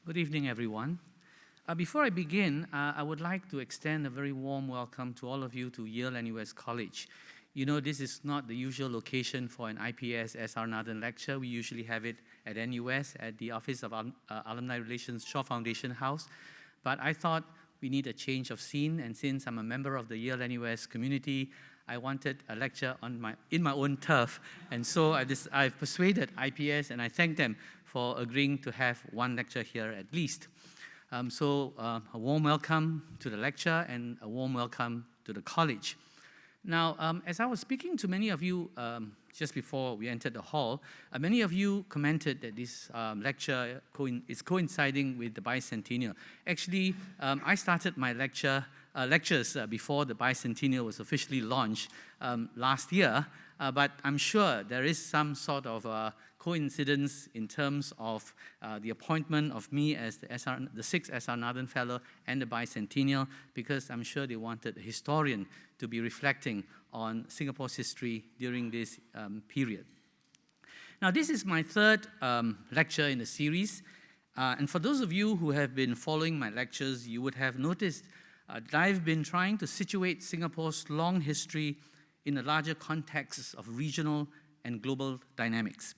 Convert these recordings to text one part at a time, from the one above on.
Good evening, everyone. Before I begin, I would like to extend a very warm welcome to all of you to Yale-NUS College. You know, this is not the usual location for an IPS-Nathan lecture. We usually have it at NUS, at the Office of Alumni Relations Shaw Foundation House. But I thought we need a change of scene, and since I'm a member of the Yale-NUS community, I wanted a lecture on in my own turf. And so I've persuaded IPS, and I thank them for agreeing to have one lecture here at least. A warm welcome to the lecture and a warm welcome to the college. Now, as I was speaking to many of you just before we entered the hall, many of you commented that this lecture is coinciding with the Bicentennial. Actually, I started my lectures before the Bicentennial was officially launched last year, but I'm sure there is some sort of coincidence in terms of the appointment of me as the sixth S.R. Nathan Fellow and the Bicentennial, because I'm sure they wanted a historian to be reflecting on Singapore's history during this period. Now, this is my third lecture in the series, and for those of you who have been following my lectures, you would have noticed that I've been trying to situate Singapore's long history in the larger context of regional and global dynamics.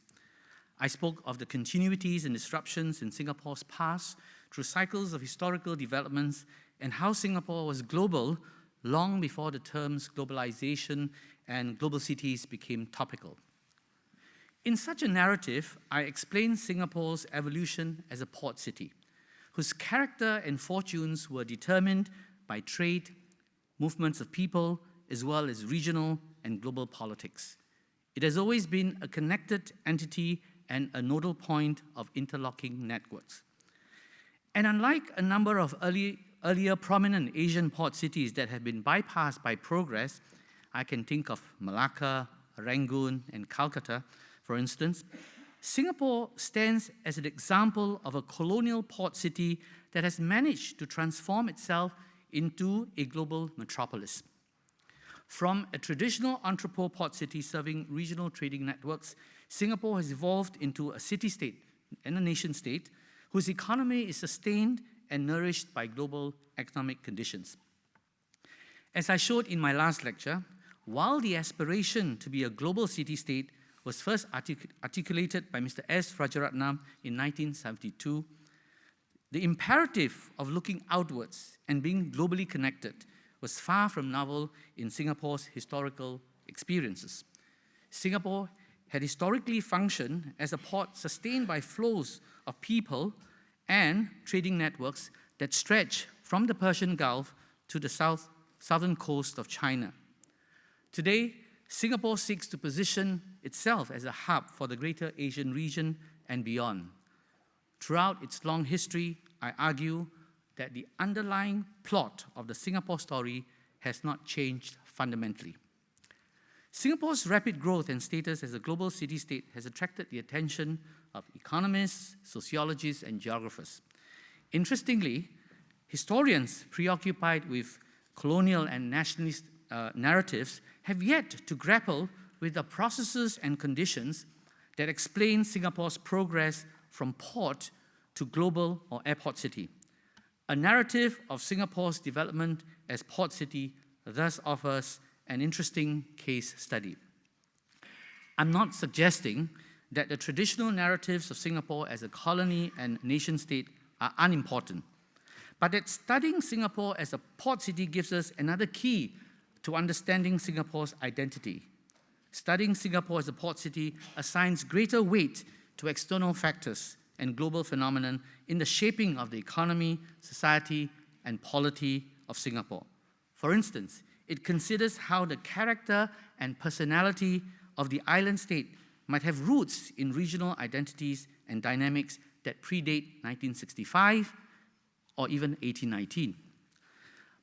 I spoke of the continuities and disruptions in Singapore's past through cycles of historical developments and how Singapore was global long before the terms globalization and global cities became topical. In such a narrative, I explained Singapore's evolution as a port city, whose character and fortunes were determined by trade, movements of people, as well as regional and global politics. It has always been a connected entity and a nodal point of interlocking networks. And unlike a number of earlier prominent Asian port cities that have been bypassed by progress, I can think of Malacca, Rangoon, and Calcutta, for instance, Singapore stands as an example of a colonial port city that has managed to transform itself into a global metropolis. From a traditional entrepot port city serving regional trading networks, Singapore has evolved into a city-state and a nation-state whose economy is sustained and nourished by global economic conditions. As I showed in my last lecture, while the aspiration to be a global city-state was first articulated by Mr. S. Rajaratnam in 1972, the imperative of looking outwards and being globally connected was far from novel in Singapore's historical experiences. Singapore had historically functioned as a port sustained by flows of people and trading networks that stretch from the Persian Gulf to the southern coast of China. Today, Singapore seeks to position itself as a hub for the greater Asian region and beyond. Throughout its long history, I argue that the underlying plot of the Singapore story has not changed fundamentally. Singapore's rapid growth and status as a global city-state has attracted the attention of economists, sociologists, and geographers. Interestingly, historians preoccupied with colonial and nationalist narratives have yet to grapple with the processes and conditions that explain Singapore's progress from port to global or airport city. A narrative of Singapore's development as port city thus offers an interesting case study. I'm not suggesting that the traditional narratives of Singapore as a colony and nation-state are unimportant, but that studying Singapore as a port city gives us another key to understanding Singapore's identity. Studying Singapore as a port city assigns greater weight to external factors and global phenomenon in the shaping of the economy, society, and polity of Singapore. For instance, it considers how the character and personality of the island state might have roots in regional identities and dynamics that predate 1965 or even 1819.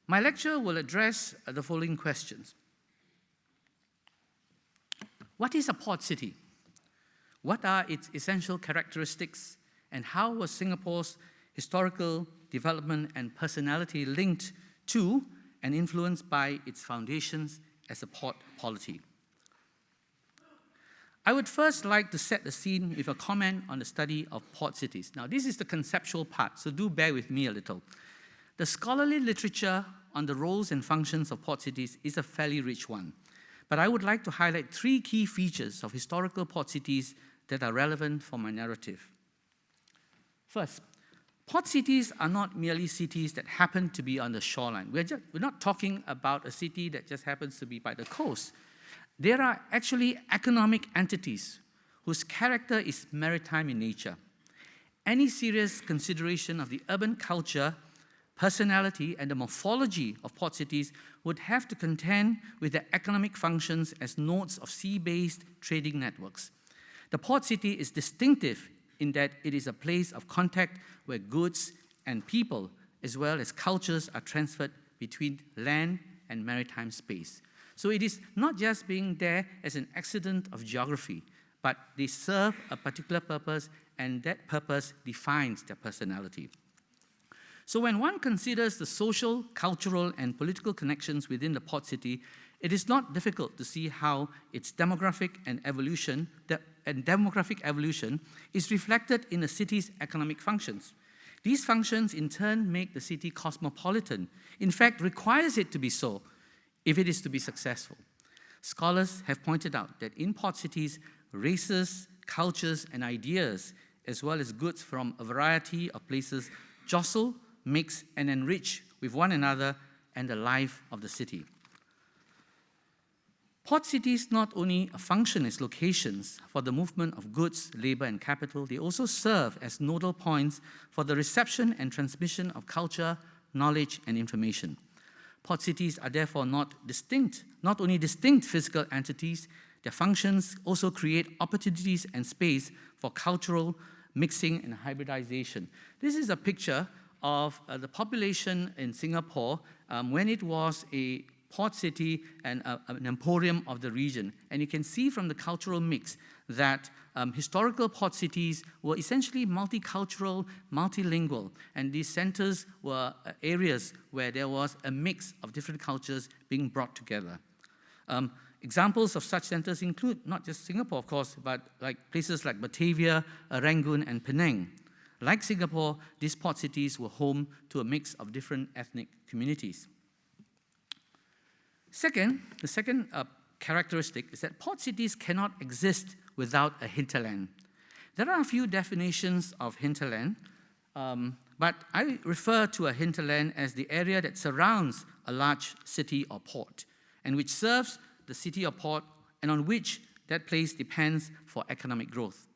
My lecture will address the following questions. What is a port city? What are its essential characteristics? And how was Singapore's historical development and personality linked to and influenced by its foundations as a port polity? I would first like to set the scene with a comment on the study of port cities. Now, this is the conceptual part, so do bear with me a little. The scholarly literature on the roles and functions of port cities is a fairly rich one, but I would like to highlight 3 key features of historical port cities that are relevant for my narrative. First, port cities are not merely cities that happen to be on the shoreline. We're not talking about a city that just happens to be by the coast. There are actually economic entities whose character is maritime in nature. Any serious consideration of the urban culture, personality, and the morphology of port cities would have to contend with their economic functions as nodes of sea-based trading networks. The port city is distinctive in that it is a place of contact where goods and people, as well as cultures, are transferred between land and maritime space. So it is not just being there as an accident of geography, but they serve a particular purpose, and that purpose defines their personality. So when one considers the social, cultural, and political connections within the port city, it is not difficult to see how its demographic evolution is reflected in the city's economic functions. These functions, in turn, make the city cosmopolitan. In fact, requires it to be so if it is to be successful. Scholars have pointed out that in port cities, races, cultures, and ideas, as well as goods from a variety of places, jostle, mix, and enrich with one another and the life of the city. Port cities not only function as locations for the movement of goods, labor, and capital, they also serve as nodal points for the reception and transmission of culture, knowledge, and information. Port cities are therefore not only distinct physical entities, their functions also create opportunities and space for cultural mixing and hybridization. This is a picture of the population in Singapore when it was a port city and an emporium of the region. And you can see from the cultural mix that historical port cities were essentially multicultural, multilingual, and these centers were areas where there was a mix of different cultures being brought together. Examples of such centers include not just Singapore, of course, but like places like Batavia, Rangoon, and Penang. Like Singapore, these port cities were home to a mix of different ethnic communities. The second characteristic is that port cities cannot exist without a hinterland. There are a few definitions of hinterland, but I refer to a hinterland as the area that surrounds a large city or port, and which serves the city or port, and on which that place depends for economic growth.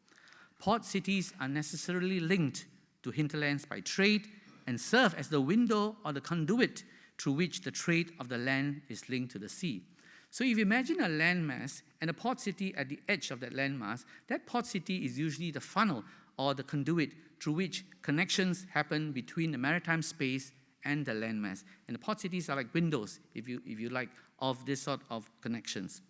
Port cities are necessarily linked to hinterlands by trade and serve as the window or the conduit through which the trade of the land is linked to the sea. So if you imagine a landmass and a port city at the edge of that landmass, that port city is usually the funnel or the conduit through which connections happen between the maritime space and the landmass. And the port cities are like windows, if you like, of this sort of connections.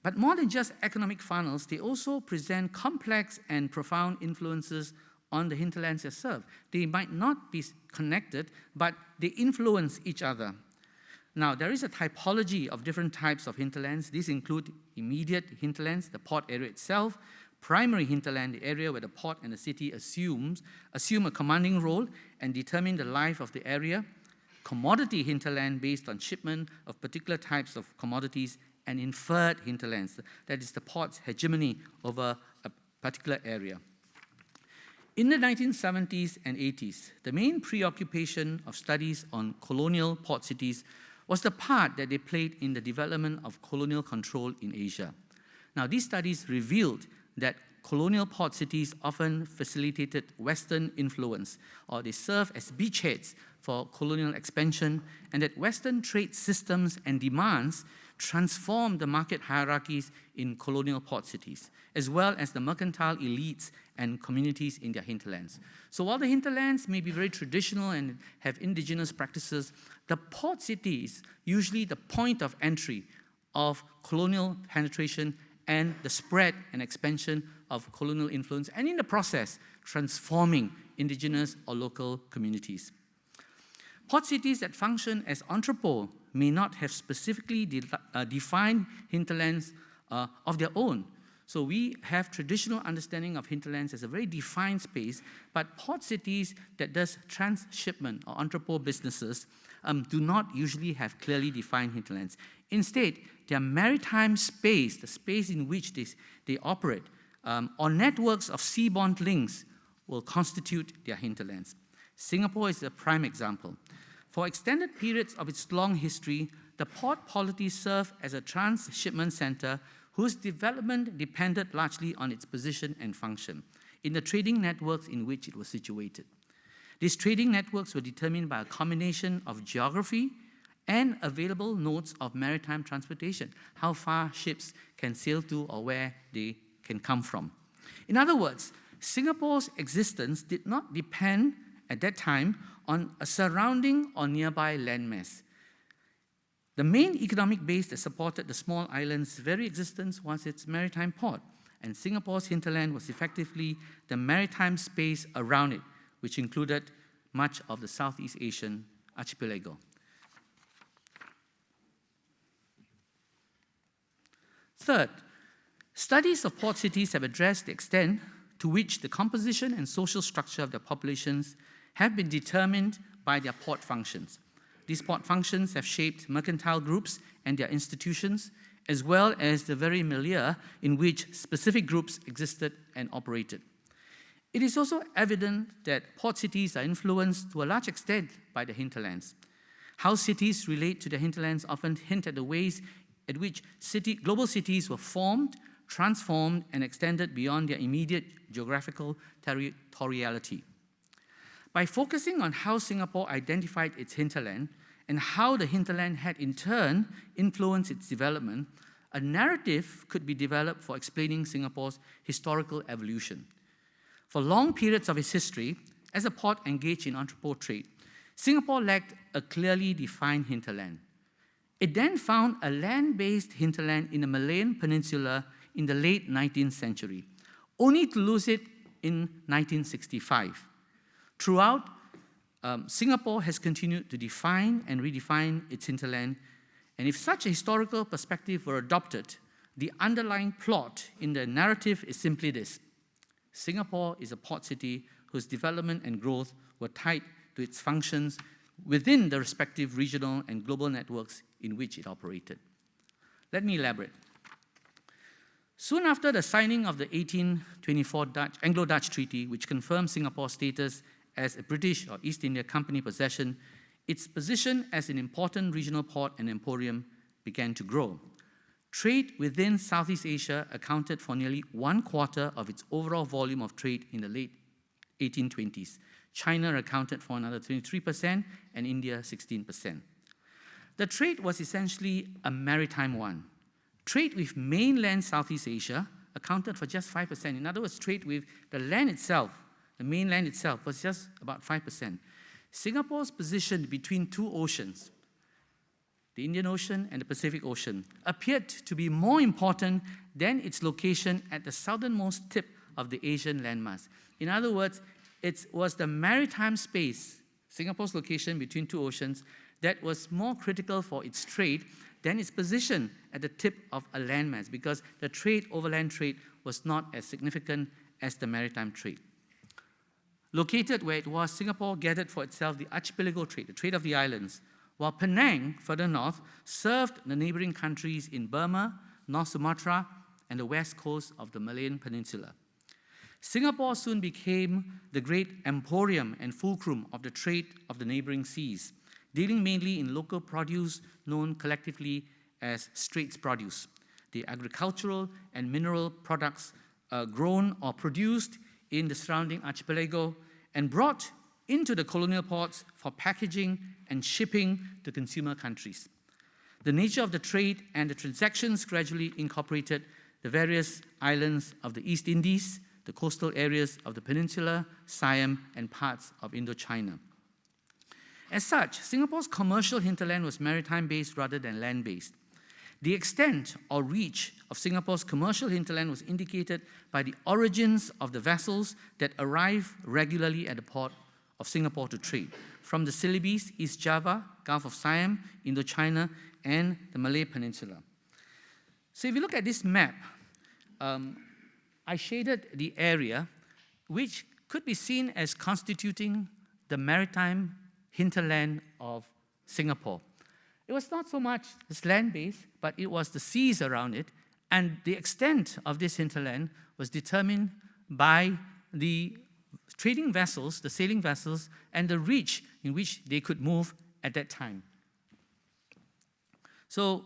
But more than just economic funnels, they also present complex and profound influences on the hinterlands they serve. They might not be connected, but they influence each other. Now, there is a typology of different types of hinterlands. These include immediate hinterlands, the port area itself; primary hinterland, the area where the port and the city assume a commanding role and determine the life of the area; commodity hinterland, based on shipment of particular types of commodities; and inferred hinterlands, that is the port's hegemony over a particular area. In the 1970s and 80s, the main preoccupation of studies on colonial port cities was the part that they played in the development of colonial control in Asia. Now, these studies revealed that colonial port cities often facilitated Western influence, or they served as beachheads for colonial expansion, and that Western trade systems and demands transformed the market hierarchies in colonial port cities, as well as the mercantile elites and communities in their hinterlands. So while the hinterlands may be very traditional and have indigenous practices, the port city is usually the point of entry of colonial penetration and the spread and expansion of colonial influence, and in the process, transforming indigenous or local communities. Port cities that function as entrepôt may not have specifically defined hinterlands of their own. So we have traditional understanding of hinterlands as a very defined space, but port cities that does transshipment or entrepot businesses do not usually have clearly defined hinterlands. Instead, their maritime space, the space in which they operate, or networks of seaborne links will constitute their hinterlands. Singapore is a prime example. For extended periods of its long history, the port polity served as a transshipment center whose development depended largely on its position and function in the trading networks in which it was situated. These trading networks were determined by a combination of geography and available nodes of maritime transportation, how far ships can sail to or where they can come from. In other words, Singapore's existence did not depend at that time on a surrounding or nearby landmass. The main economic base that supported the small island's very existence was its maritime port, and Singapore's hinterland was effectively the maritime space around it, which included much of the Southeast Asian archipelago. Third, studies of port cities have addressed the extent to which the composition and social structure of their populations have been determined by their port functions. These port functions have shaped mercantile groups and their institutions, as well as the very milieu in which specific groups existed and operated. It is also evident that port cities are influenced to a large extent by the hinterlands. How cities relate to the hinterlands often hint at the ways at which global cities were formed, transformed, and extended beyond their immediate geographical territoriality. By focusing on how Singapore identified its hinterland and how the hinterland had in turn influenced its development, a narrative could be developed for explaining Singapore's historical evolution. For long periods of its history, as a port engaged in entrepot trade, Singapore lacked a clearly defined hinterland. It then found a land-based hinterland in the Malayan Peninsula in the late 19th century, only to lose it in 1965. Throughout, Singapore has continued to define and redefine its hinterland, and if such a historical perspective were adopted, the underlying plot in the narrative is simply this: Singapore is a port city whose development and growth were tied to its functions within the respective regional and global networks in which it operated. Let me elaborate. Soon after the signing of the 1824 Anglo-Dutch Treaty, which confirmed Singapore's status as a British or East India Company possession, its position as an important regional port and emporium began to grow. Trade within Southeast Asia accounted for nearly 1/4 of its overall volume of trade in the late 1820s. China accounted for another 23% and India 16%. The trade was essentially a maritime one. Trade with mainland Southeast Asia accounted for just 5%. In other words, trade with the land itself, the mainland itself, was just about 5%. Singapore's position between two oceans, the Indian Ocean and the Pacific Ocean, appeared to be more important than its location at the southernmost tip of the Asian landmass. In other words, it was the maritime space, Singapore's location between two oceans, that was more critical for its trade than its position at the tip of a landmass, because the overland trade, was not as significant as the maritime trade. Located where it was, Singapore gathered for itself the archipelago trade, the trade of the islands, while Penang, further north, served the neighboring countries in Burma, North Sumatra, and the west coast of the Malayan Peninsula. Singapore soon became the great emporium and fulcrum of the trade of the neighboring seas, dealing mainly in local produce known collectively as Straits produce, the agricultural and mineral products grown or produced in the surrounding archipelago and brought into the colonial ports for packaging and shipping to consumer countries. The nature of the trade and the transactions gradually incorporated the various islands of the East Indies, the coastal areas of the peninsula, Siam, and parts of Indochina. As such, Singapore's commercial hinterland was maritime-based rather than land-based. The extent or reach of Singapore's commercial hinterland was indicated by the origins of the vessels that arrived regularly at the port of Singapore to trade, from the Celebes, East Java, Gulf of Siam, Indochina, and the Malay Peninsula. So if you look at this map, I shaded the area which could be seen as constituting the maritime hinterland of Singapore. It was not so much its land base, but it was the seas around it, and the extent of this hinterland was determined by the trading vessels, the sailing vessels, and the reach in which they could move at that time. So,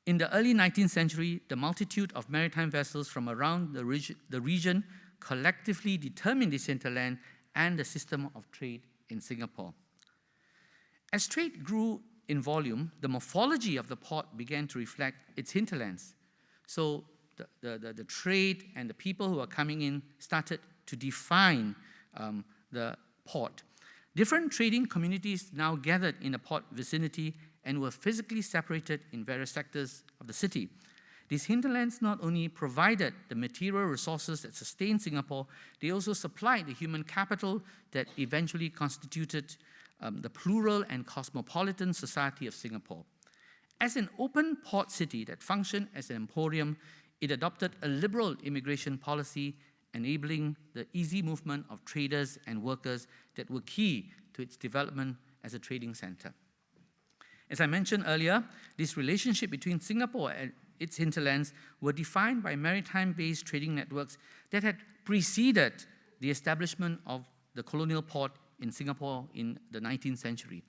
in the early 19th century, the multitude of maritime vessels from around the region collectively determined this hinterland and the system of trade in Singapore. As trade grew in volume, the morphology of the port began to reflect its hinterlands. So the trade and the people who were coming in started to define the port. Different trading communities now gathered in the port vicinity and were physically separated in various sectors of the city. These hinterlands not only provided the material resources that sustained Singapore, they also supplied the human capital that eventually constituted the plural and cosmopolitan society of Singapore. As an open port city that functioned as an emporium, it adopted a liberal immigration policy, enabling the easy movement of traders and workers that were key to its development as a trading center. As I mentioned earlier, this relationship between Singapore and its hinterlands were defined by maritime-based trading networks that had preceded the establishment of the colonial port in Singapore in the 19th century.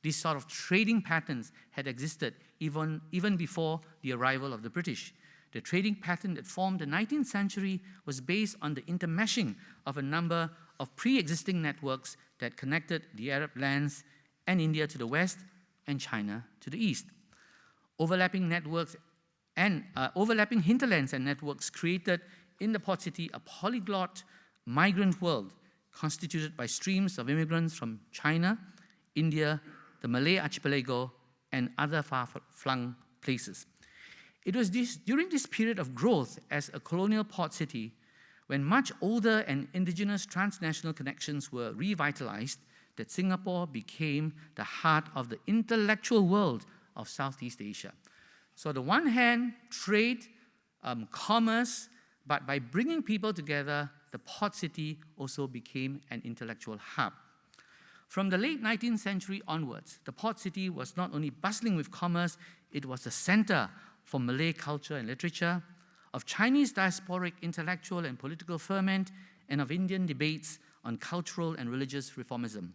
These sort of trading patterns had existed even before the arrival of the British. The trading pattern that formed the 19th century was based on the intermeshing of a number of pre-existing networks that connected the Arab lands and India to the west and China to the east. Overlapping hinterlands and networks created in the port city a polyglot migrant world constituted by streams of immigrants from China, India, the Malay archipelago, and other far-flung places. It was during this period of growth as a colonial port city, when much older and indigenous transnational connections were revitalized, that Singapore became the heart of the intellectual world of Southeast Asia. So on the one hand, trade, commerce, but by bringing people together, the port city also became an intellectual hub. From the late 19th century onwards, the port city was not only bustling with commerce, it was a center for Malay culture and literature, of Chinese diasporic intellectual and political ferment, and of Indian debates on cultural and religious reformism.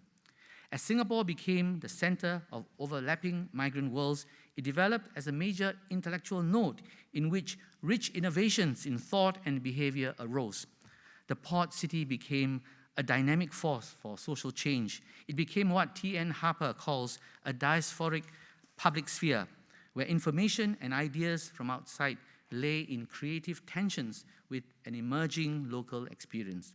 As Singapore became the center of overlapping migrant worlds, it developed as a major intellectual node in which rich innovations in thought and behavior arose. The port city became a dynamic force for social change. It became what T.N. Harper calls a diasporic public sphere, where information and ideas from outside lay in creative tensions with an emerging local experience.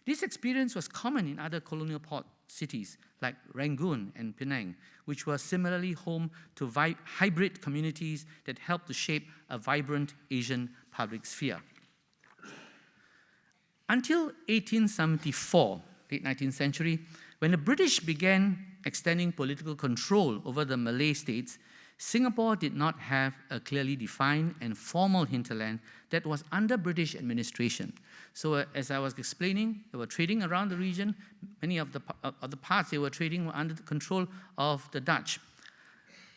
This experience was common in other colonial port cities like Rangoon and Penang, which were similarly home to hybrid communities that helped to shape a vibrant Asian public sphere. Until 1874, late 19th century, when the British began extending political control over the Malay states, Singapore did not have a clearly defined and formal hinterland that was under British administration. So as I was explaining, they were trading around the region. Many of the parts they were trading were under the control of the Dutch.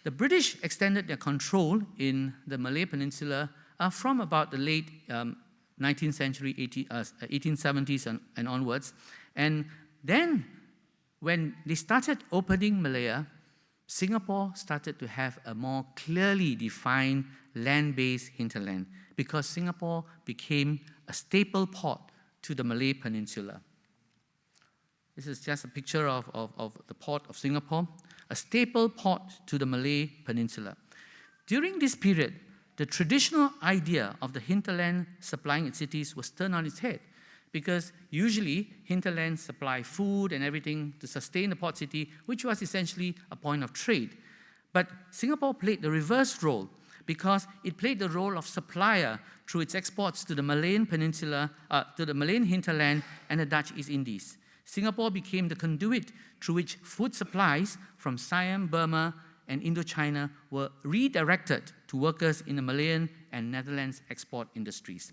The British extended their control in the Malay Peninsula from about the late 19th century, 1870s and onwards. And then when they started opening Malaya, Singapore started to have a more clearly defined land-based hinterland because Singapore became a staple port to the Malay Peninsula. This is just a picture of the port of Singapore, a staple port to the Malay Peninsula. During this period, the traditional idea of the hinterland supplying its cities was turned on its head because usually hinterlands supply food and everything to sustain the port city, which was essentially a point of trade. But Singapore played the reverse role because it played the role of supplier through its exports to the Malayan Peninsula, to the Malayan hinterland and the Dutch East Indies. Singapore became the conduit through which food supplies from Siam, Burma, and Indochina were redirected to workers in the Malayan and Netherlands export industries.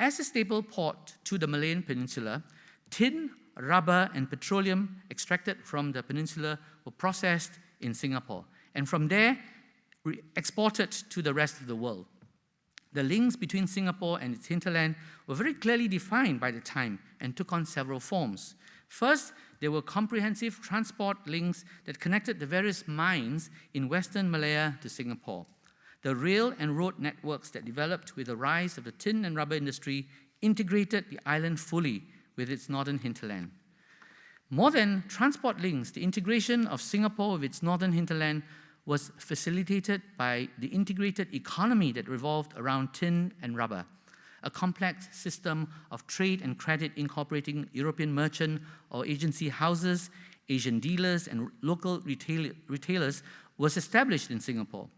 As a staple port to the Malayan Peninsula, tin, rubber, and petroleum extracted from the peninsula were processed in Singapore, and from there, exported to the rest of the world. The links between Singapore and its hinterland were very clearly defined by the time and took on several forms. First, there were comprehensive transport links that connected the various mines in Western Malaya to Singapore. The rail and road networks that developed with the rise of the tin and rubber industry integrated the island fully with its northern hinterland. More than transport links, the integration of Singapore with its northern hinterland was facilitated by the integrated economy that revolved around tin and rubber, a complex system of trade and credit incorporating European merchant or agency houses, Asian dealers, and local retailers was established in Singapore.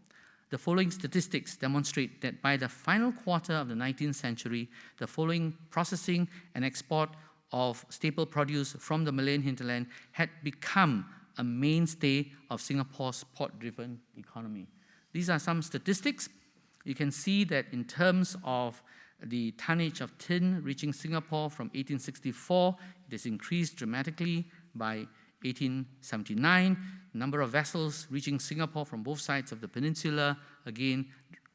The following statistics demonstrate that by the final quarter of the 19th century, the following processing and export of staple produce from the Malayan hinterland had become a mainstay of Singapore's port-driven economy. These are some statistics. You can see that in terms of the tonnage of tin reaching Singapore from 1864, it has increased dramatically by 1879. The number of vessels reaching Singapore from both sides of the peninsula, again,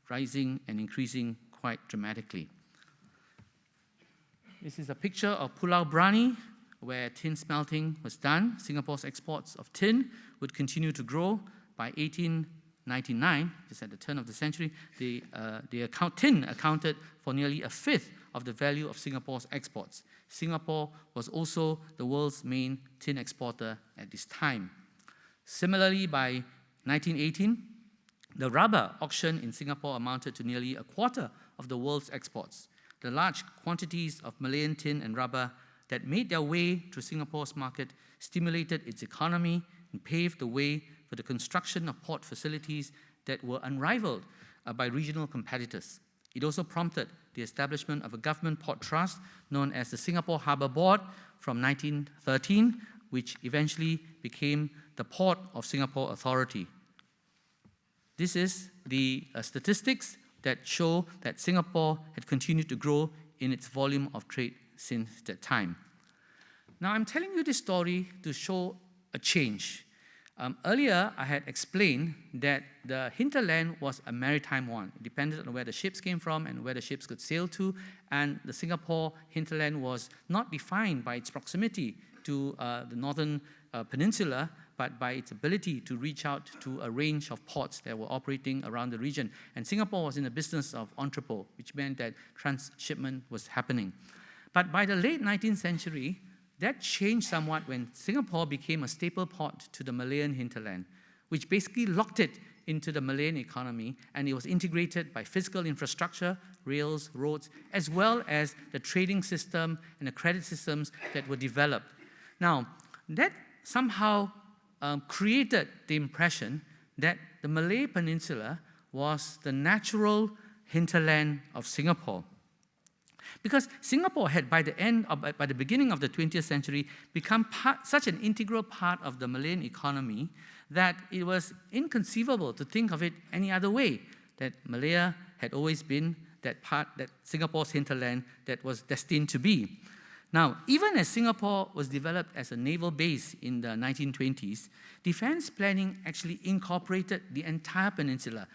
rising and increasing quite dramatically. This is a picture of Pulau Brani, where tin smelting was done. Singapore's exports of tin would continue to grow. By 1899, just at the turn of the century, tin accounted for nearly a fifth of the value of Singapore's exports. Singapore was also the world's main tin exporter at this time. Similarly, by 1918, the rubber auction in Singapore amounted to nearly a quarter of the world's exports. The large quantities of Malayan tin and rubber that made their way to Singapore's market stimulated its economy and paved the way for the construction of port facilities that were unrivaled by regional competitors. It also prompted the establishment of a government port trust known as the Singapore Harbour Board from 1913, which eventually became the Port of Singapore Authority. This is the statistics that show that Singapore had continued to grow in its volume of trade since that time. Now, I'm telling you this story to show a change. Earlier, I had explained that the hinterland was a maritime one. It depended on where the ships came from and where the ships could sail to, and the Singapore hinterland was not defined by its proximity to the northern peninsula, but by its ability to reach out to a range of ports that were operating around the region. And Singapore was in the business of entrepot, which meant that transshipment was happening. But by the late 19th century, that changed somewhat when Singapore became a staple port to the Malayan hinterland, which basically locked it into the Malayan economy, and it was integrated by physical infrastructure, rails, roads, as well as the trading system and the credit systems that were developed. Now, that somehow created the impression that the Malay Peninsula was the natural hinterland of Singapore. Because Singapore had, by the beginning of the 20th century, become such an integral part of the Malayan economy that it was inconceivable to think of it any other way, that Malaya had always been that Singapore's hinterland that was destined to be. Now, even as Singapore was developed as a naval base in the 1920s, defense planning actually incorporated the entire peninsula.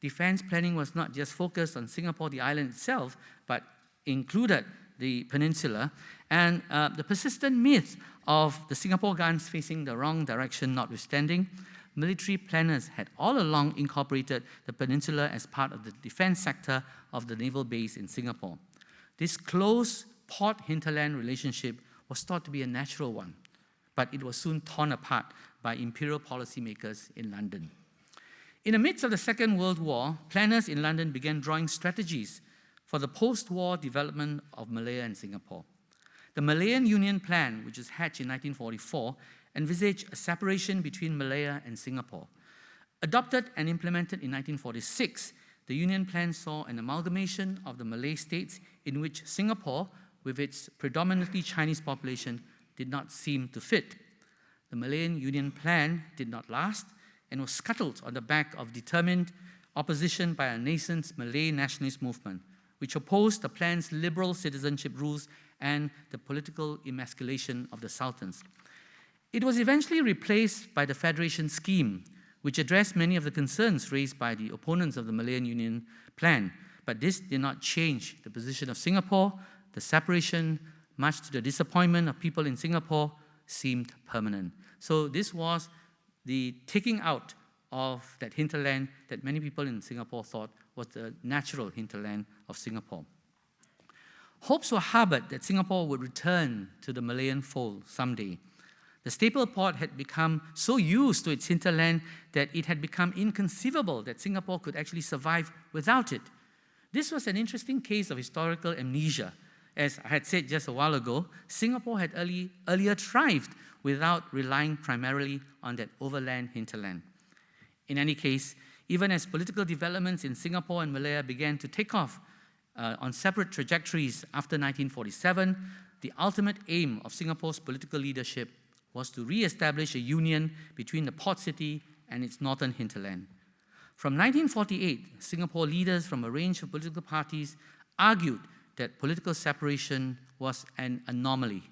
Defense planning was not just focused on Singapore, the island itself, but included the peninsula, and the persistent myth of the Singapore guns facing the wrong direction notwithstanding, military planners had all along incorporated the peninsula as part of the defense sector of the naval base in Singapore. This close port-hinterland relationship was thought to be a natural one, but it was soon torn apart by imperial policymakers in London. In the midst of the Second World War, planners in London began drawing strategies for the post-war development of Malaya and Singapore. The Malayan Union Plan, which was hatched in 1944, envisaged a separation between Malaya and Singapore. Adopted and implemented in 1946, the Union Plan saw an amalgamation of the Malay states in which Singapore, with its predominantly Chinese population, did not seem to fit. The Malayan Union Plan did not last, and was scuttled on the back of determined opposition by a nascent Malay nationalist movement, which opposed the plan's liberal citizenship rules and the political emasculation of the sultans. It was eventually replaced by the Federation Scheme, which addressed many of the concerns raised by the opponents of the Malayan Union plan. But this did not change the position of Singapore. The separation, much to the disappointment of people in Singapore, seemed permanent. So this was the taking out of that hinterland that many people in Singapore thought was the natural hinterland of Singapore. Hopes were harbored that Singapore would return to the Malayan fold someday. The staple port had become so used to its hinterland that it had become inconceivable that Singapore could actually survive without it. This was an interesting case of historical amnesia. As I had said just a while ago, Singapore had earlier thrived without relying primarily on that overland hinterland. In any case, even as political developments in Singapore and Malaya began to take off on separate trajectories after 1947, the ultimate aim of Singapore's political leadership was to re-establish a union between the port city and its northern hinterland. From 1948, Singapore leaders from a range of political parties argued that political separation was an anomaly,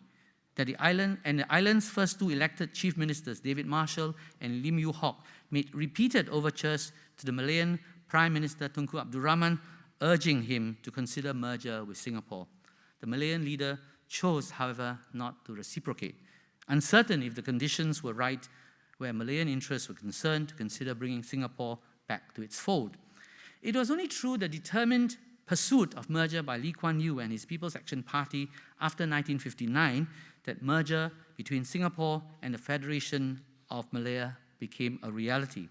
that the island's first two elected chief ministers, David Marshall and Lim Yew Hock, made repeated overtures to the Malayan Prime Minister Tunku Abdul Rahman, urging him to consider merger with Singapore. The Malayan leader chose, however, not to reciprocate, uncertain if the conditions were right where Malayan interests were concerned to consider bringing Singapore back to its fold. It was only through the determined pursuit of merger by Lee Kuan Yew and his People's Action Party after 1959 that merger between Singapore and the Federation of Malaya became a reality.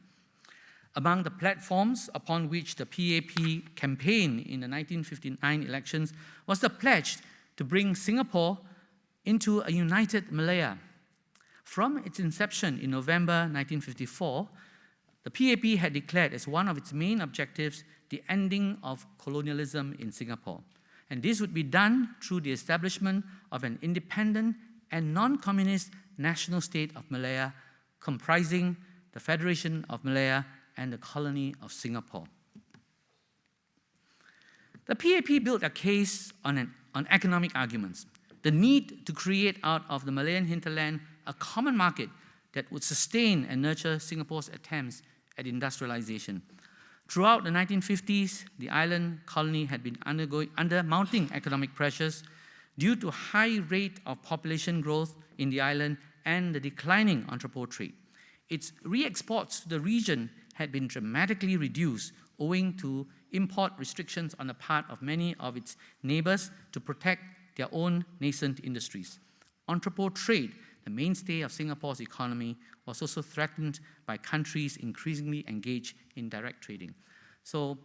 Among the platforms upon which the PAP campaigned in the 1959 elections was the pledge to bring Singapore into a united Malaya. From its inception in November 1954, the PAP had declared as one of its main objectives the ending of colonialism in Singapore. And this would be done through the establishment of an independent and non-communist national state of Malaya, comprising the Federation of Malaya and the colony of Singapore. The PAP built a case on economic arguments, the need to create out of the Malayan hinterland a common market that would sustain and nurture Singapore's attempts at industrialization. Throughout the 1950s, the island colony had been under mounting economic pressures due to high rate of population growth in the island and the declining entrepot trade. Its re-exports to the region had been dramatically reduced owing to import restrictions on the part of many of its neighbors to protect their own nascent industries. Entrepot trade, the mainstay of Singapore's economy, was also threatened by countries increasingly engaged in direct trading. So,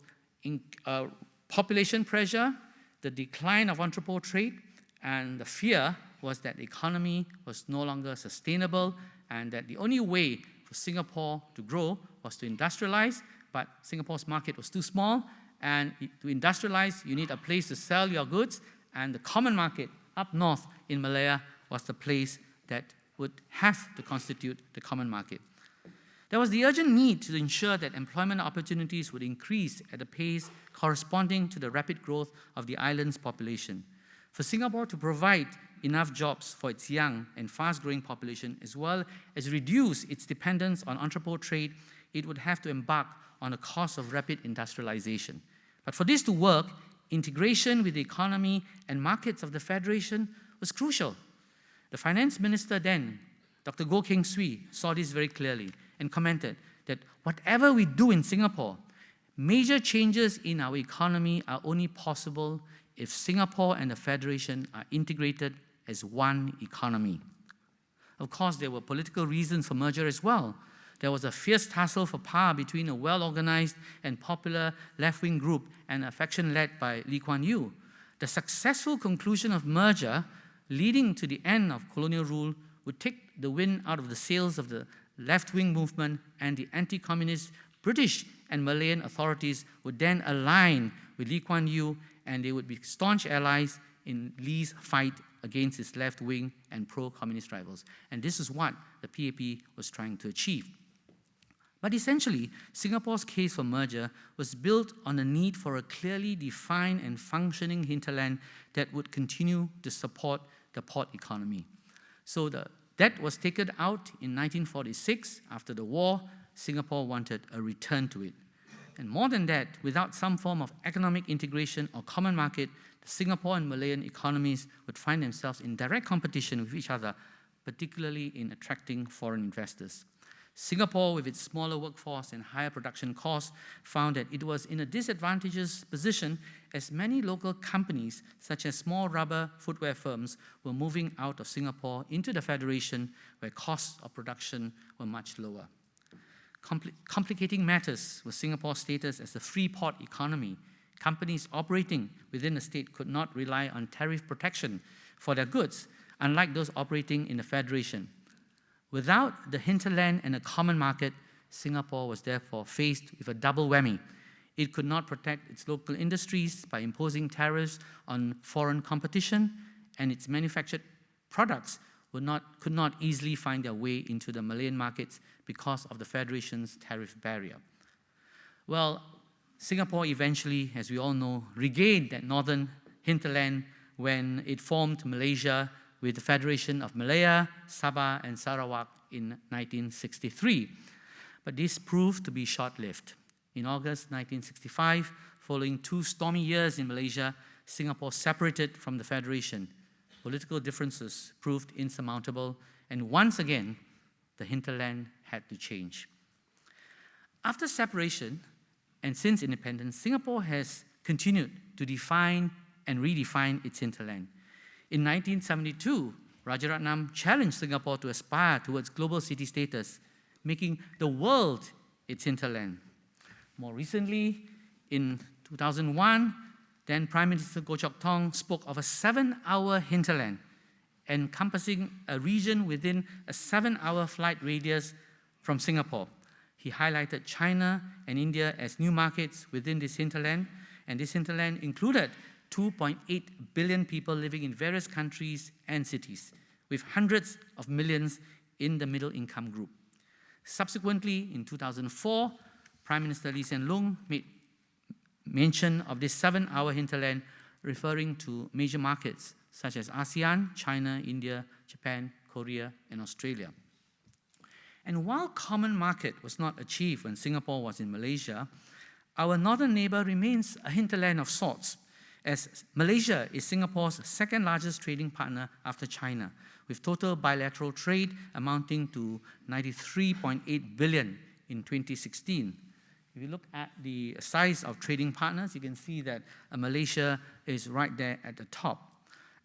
population pressure, the decline of entrepot trade, and the fear was that the economy was no longer sustainable and that the only way for Singapore to grow was to industrialize, but Singapore's market was too small, and to industrialize, you need a place to sell your goods, and the common market up north in Malaya was the place that would have to constitute the common market. There was the urgent need to ensure that employment opportunities would increase at a pace corresponding to the rapid growth of the island's population. For Singapore to provide enough jobs for its young and fast-growing population, as well as reduce its dependence on entrepot trade, it would have to embark on a course of rapid industrialization. But for this to work, integration with the economy and markets of the Federation was crucial. The finance minister then, Dr. Goh Keng Swee, saw this very clearly and commented that whatever we do in Singapore, major changes in our economy are only possible if Singapore and the Federation are integrated as one economy. Of course, there were political reasons for merger as well. There was a fierce tussle for power between a well-organized and popular left-wing group and a faction led by Lee Kuan Yew. The successful conclusion of merger, leading to the end of colonial rule, would take the wind out of the sails of the left-wing movement, and the anti-communist British and Malayan authorities would then align with Lee Kuan Yew, and they would be staunch allies in Lee's fight against his left-wing and pro-communist rivals. And this is what the PAP was trying to achieve. But essentially, Singapore's case for merger was built on the need for a clearly defined and functioning hinterland that would continue to support the port economy. So the debt was taken out in 1946. After the war, Singapore wanted a return to it. And more than that, without some form of economic integration or common market, the Singapore and Malayan economies would find themselves in direct competition with each other, particularly in attracting foreign investors. Singapore, with its smaller workforce and higher production costs, found that it was in a disadvantageous position as many local companies, such as small rubber footwear firms, were moving out of Singapore into the Federation, where costs of production were much lower. Complicating matters was Singapore's status as a free port economy. Companies operating within the state could not rely on tariff protection for their goods, unlike those operating in the Federation. Without the hinterland and a common market, Singapore was therefore faced with a double whammy. It could not protect its local industries by imposing tariffs on foreign competition, and its manufactured products could not easily find their way into the Malayan markets because of the Federation's tariff barrier. Well, Singapore eventually, as we all know, regained that northern hinterland when it formed Malaysia with the Federation of Malaya, Sabah, and Sarawak in 1963. But this proved to be short-lived. In August 1965, following 2 stormy years in Malaysia, Singapore separated from the Federation. Political differences proved insurmountable, and once again, the hinterland had to change. After separation, and since independence, Singapore has continued to define and redefine its hinterland. In 1972, Rajaratnam challenged Singapore to aspire towards global city status, making the world its hinterland. More recently, in 2001, then Prime Minister Goh Chok Tong spoke of a 7-hour hinterland, encompassing a region within a 7-hour flight radius from Singapore. He highlighted China and India as new markets within this hinterland, and this hinterland included 2.8 billion people living in various countries and cities, with hundreds of millions in the middle income group. Subsequently, in 2004, Prime Minister Lee Hsien Loong made mention of this 7-hour hinterland, referring to major markets such as ASEAN, China, India, Japan, Korea, and Australia. And while common market was not achieved when Singapore was in Malaysia, our northern neighbor remains a hinterland of sorts, as Malaysia is Singapore's second largest trading partner after China, with total bilateral trade amounting to 93.8 billion in 2016. If you look at the size of trading partners, you can see that Malaysia is right there at the top.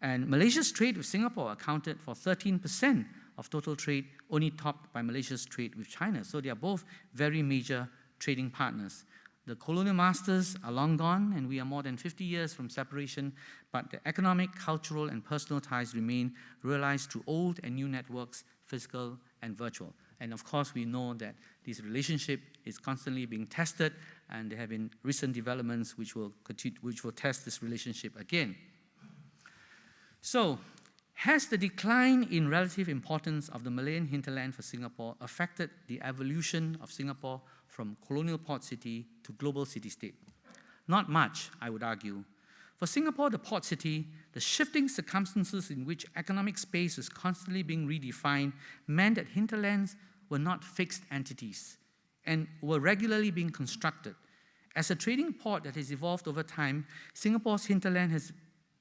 And Malaysia's trade with Singapore accounted for 13% of total trade, only topped by Malaysia's trade with China. So they are both very major trading partners. The colonial masters are long gone, and we are more than 50 years from separation, but the economic, cultural, and personal ties remain, realized through old and new networks, physical and virtual. And of course, we know that this relationship is constantly being tested, and there have been recent developments which will test this relationship again. So, has the decline in relative importance of the Malayan hinterland for Singapore affected the evolution of Singapore from colonial port city to global city-state? Not much, I would argue. For Singapore, the port city, the shifting circumstances in which economic space was constantly being redefined meant that hinterlands were not fixed entities and were regularly being constructed. As a trading port that has evolved over time, Singapore's hinterland has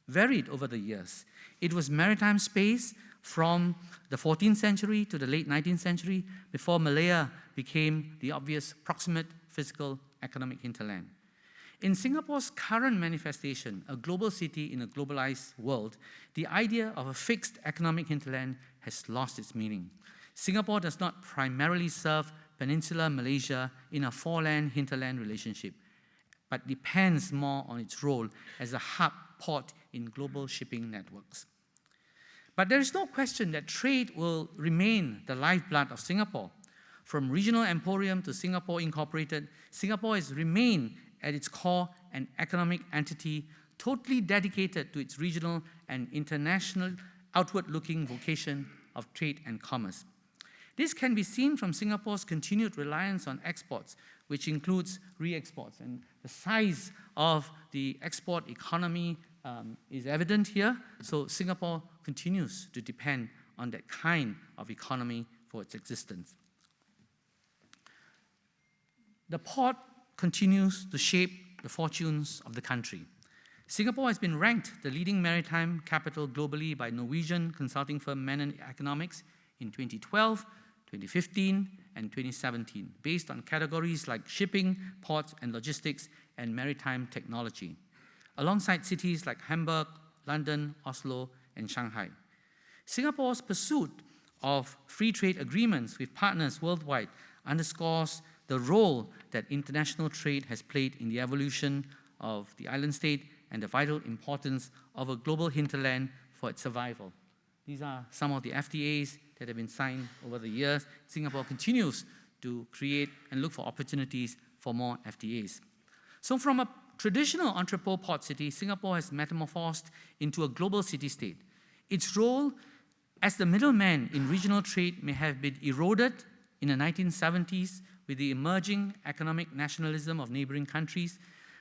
varied over the years. It was maritime space from the 14th century to the late 19th century, before Malaya became the obvious proximate physical economic hinterland. In Singapore's current manifestation, a global city in a globalized world, the idea of a fixed economic hinterland has lost its meaning. Singapore does not primarily serve Peninsular Malaysia in a four-land hinterland relationship, but depends more on its role as a hub port in global shipping networks. But there is no question that trade will remain the lifeblood of Singapore. From regional emporium to Singapore Incorporated, Singapore has remained at its core an economic entity totally dedicated to its regional and international outward-looking vocation of trade and commerce. This can be seen from Singapore's continued reliance on exports, which includes re-exports. And the size of the export economy is evident here. So Singapore continues to depend on that kind of economy for its existence. The port continues to shape the fortunes of the country. Singapore has been ranked the leading maritime capital globally by Norwegian consulting firm Menon Economics in 2012, 2015, and 2017, based on categories like shipping, ports and logistics, and maritime technology, alongside cities like Hamburg, London, Oslo, and Shanghai. Singapore's pursuit of free trade agreements with partners worldwide underscores the role that international trade has played in the evolution of the island state and the vital importance of a global hinterland for its survival. These are some of the FTAs that have been signed over the years. Singapore continues to create and look for opportunities for more FTAs. So from a traditional entrepot port city, Singapore has metamorphosed into a global city-state. Its role as the middleman in regional trade may have been eroded in the 1970s with the emerging economic nationalism of neighboring countries,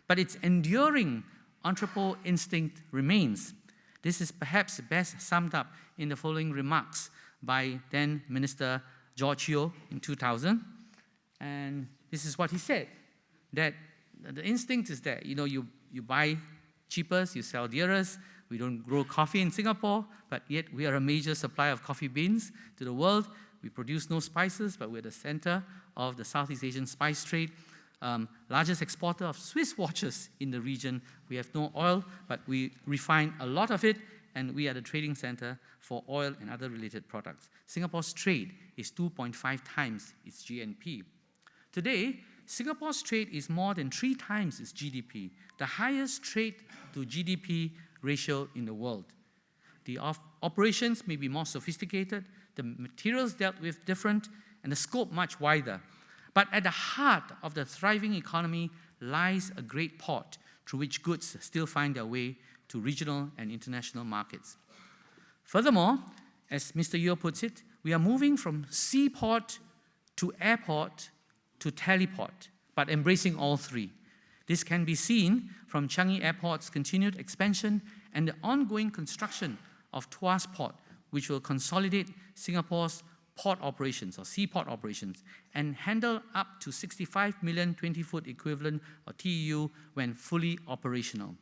but its enduring entrepot instinct remains. This is perhaps best summed up in the following remarks by then Minister George Yeo in 2000. And this is what he said, that the instinct is there. You know, you buy cheapest, you sell dearest. We don't grow coffee in Singapore, but yet we are a major supplier of coffee beans to the world. We produce no spices, but we're the center of the Southeast Asian spice trade. Largest exporter of Swiss watches in the region. We have no oil, but we refine a lot of it, and we are the trading center for oil and other related products. Singapore's trade is 2.5 times its GNP. Today, Singapore's trade is more than 3 times its GDP, the highest trade to GDP ratio in the world. The operations may be more sophisticated, the materials dealt with different, and the scope much wider. But at the heart of the thriving economy lies a great port through which goods still find their way to regional and international markets. Furthermore, as Mr. Yeo puts it, we are moving from seaport to airport to teleport, but embracing all three. This can be seen from Changi Airport's continued expansion and the ongoing construction of Tuas Port, which will consolidate Singapore's port operations or seaport operations and handle up to 65 million 20-foot equivalent or TEU when fully operational.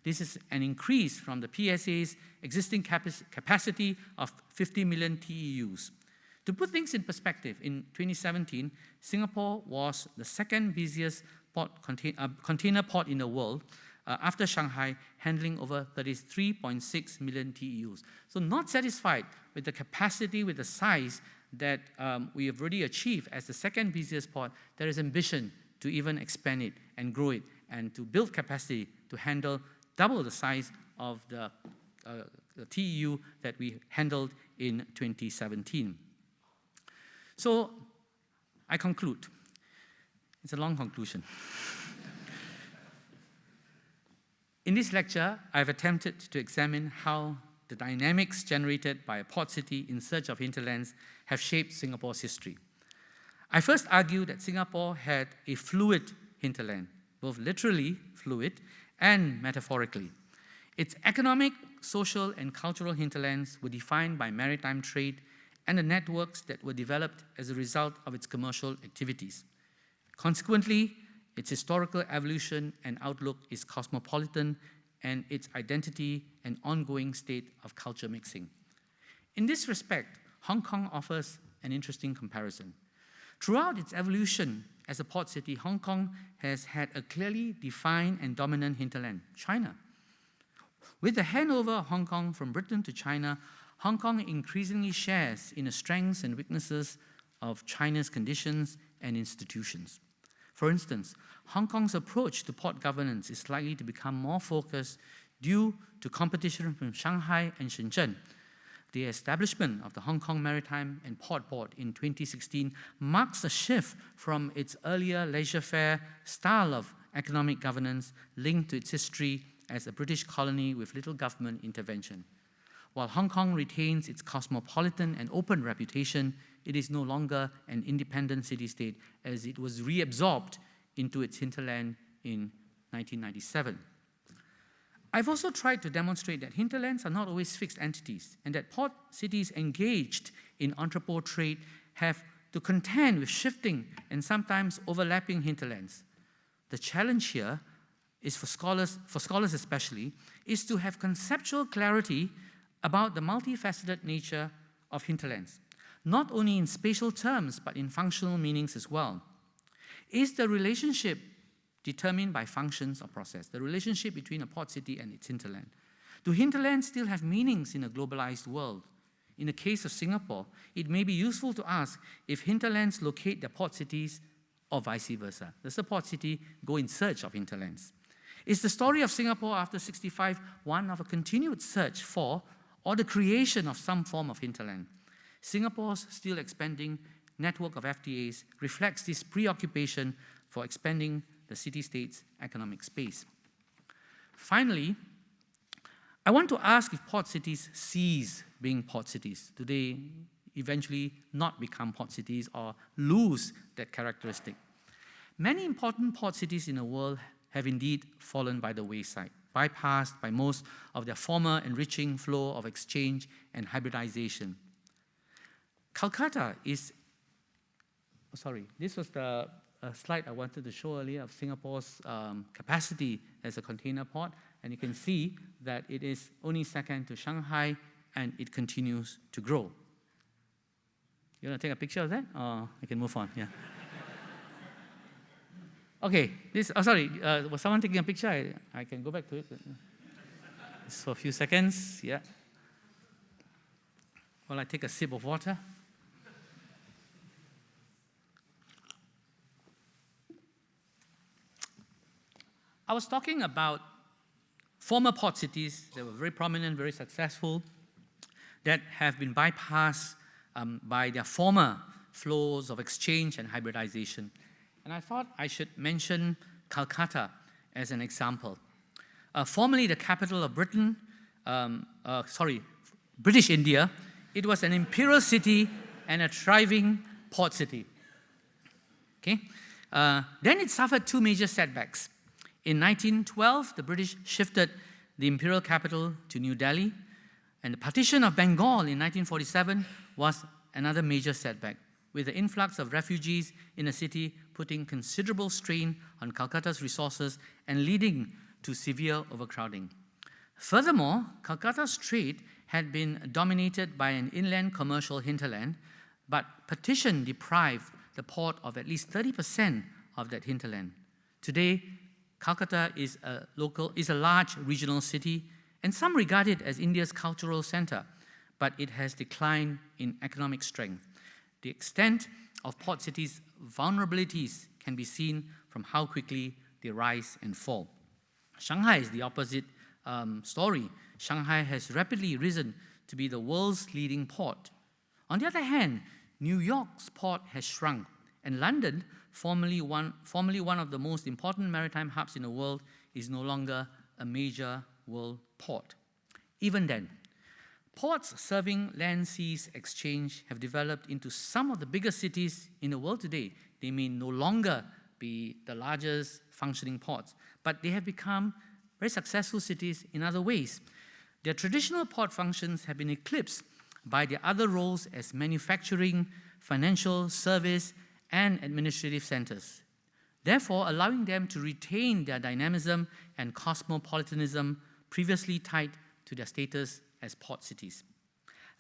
This is an increase from the PSA's existing capacity of 50 million TEUs. To put things in perspective, in 2017, Singapore was the second busiest container port in the world, after Shanghai, handling over 33.6 million TEUs. So not satisfied with the capacity, with the size that we have already achieved as the second busiest port, there is ambition to even expand it and grow it and to build capacity to handle double the size of the TEU that we handled in 2017. So I conclude. It's a long conclusion. In this lecture, I've attempted to examine how the dynamics generated by a port city in search of hinterlands have shaped Singapore's history. I first argued that Singapore had a fluid hinterland, both literally fluid and metaphorically. Its economic, social, and cultural hinterlands were defined by maritime trade and the networks that were developed as a result of its commercial activities. Consequently, its historical evolution and outlook is cosmopolitan, and its identity an ongoing state of culture mixing. In this respect, Hong Kong offers an interesting comparison. Throughout its evolution as a port city, Hong Kong has had a clearly defined and dominant hinterland, China. With the handover of Hong Kong from Britain to China, Hong Kong increasingly shares in the strengths and weaknesses of China's conditions and institutions. For instance, Hong Kong's approach to port governance is likely to become more focused due to competition from Shanghai and Shenzhen. The establishment of the Hong Kong Maritime and Port Board in 2016 marks a shift from its earlier laissez-faire style of economic governance linked to its history as a British colony with little government intervention. While Hong Kong retains its cosmopolitan and open reputation, it is no longer an independent city-state as it was reabsorbed into its hinterland in 1997. I've also tried to demonstrate that hinterlands are not always fixed entities and that port cities engaged in entrepôt trade have to contend with shifting and sometimes overlapping hinterlands. The challenge here is for scholars especially, is to have conceptual clarity about the multifaceted nature of hinterlands, not only in spatial terms, but in functional meanings as well. Is the relationship determined by functions or process, the relationship between a port city and its hinterland? Do hinterlands still have meanings in a globalized world? In the case of Singapore, it may be useful to ask if hinterlands locate their port cities or vice versa. Does the port city go in search of hinterlands? Is the story of Singapore after 65 one of a continued search for or the creation of some form of hinterland? Singapore's still expanding network of FTAs reflects this preoccupation for expanding the city-state's economic space. Finally, I want to ask if port cities cease being port cities. Do they eventually not become port cities or lose that characteristic? Many important port cities in the world have indeed fallen by the wayside, bypassed by most of their former enriching flow of exchange and hybridization. Calcutta is, this was the slide I wanted to show earlier of Singapore's capacity as a container port, and you can see that it is only second to Shanghai, and it continues to grow. You want to take a picture of that? Or I can move on, yeah. Okay, was someone taking a picture? I can go back to it. Just for a few seconds, yeah. While I take a sip of water. I was talking about former port cities that were very prominent, very successful, that have been bypassed by their former flows of exchange and hybridization. And I thought I should mention Calcutta as an example. Formerly the capital of British India, it was an imperial city and a thriving port city. Okay? Then it suffered two major setbacks. In 1912, the British shifted the imperial capital to New Delhi, and the partition of Bengal in 1947 was another major setback, with the influx of refugees in the city putting considerable strain on Calcutta's resources and leading to severe overcrowding. Furthermore, Calcutta's trade had been dominated by an inland commercial hinterland, but partition deprived the port of at least 30% of that hinterland. Today, Calcutta is a large regional city, and some regard it as India's cultural center, but it has declined in economic strength. The extent of port cities' vulnerabilities can be seen from how quickly they rise and fall. Shanghai is the opposite story. Shanghai has rapidly risen to be the world's leading port. On the other hand, New York's port has shrunk, and London, formerly one of the most important maritime hubs in the world, is no longer a major world port. Even then, ports serving land-seas exchange have developed into some of the biggest cities in the world today. They may no longer be the largest functioning ports, but they have become very successful cities in other ways. Their traditional port functions have been eclipsed by their other roles as manufacturing, financial, service, and administrative centers, therefore allowing them to retain their dynamism and cosmopolitanism previously tied to their status as port cities.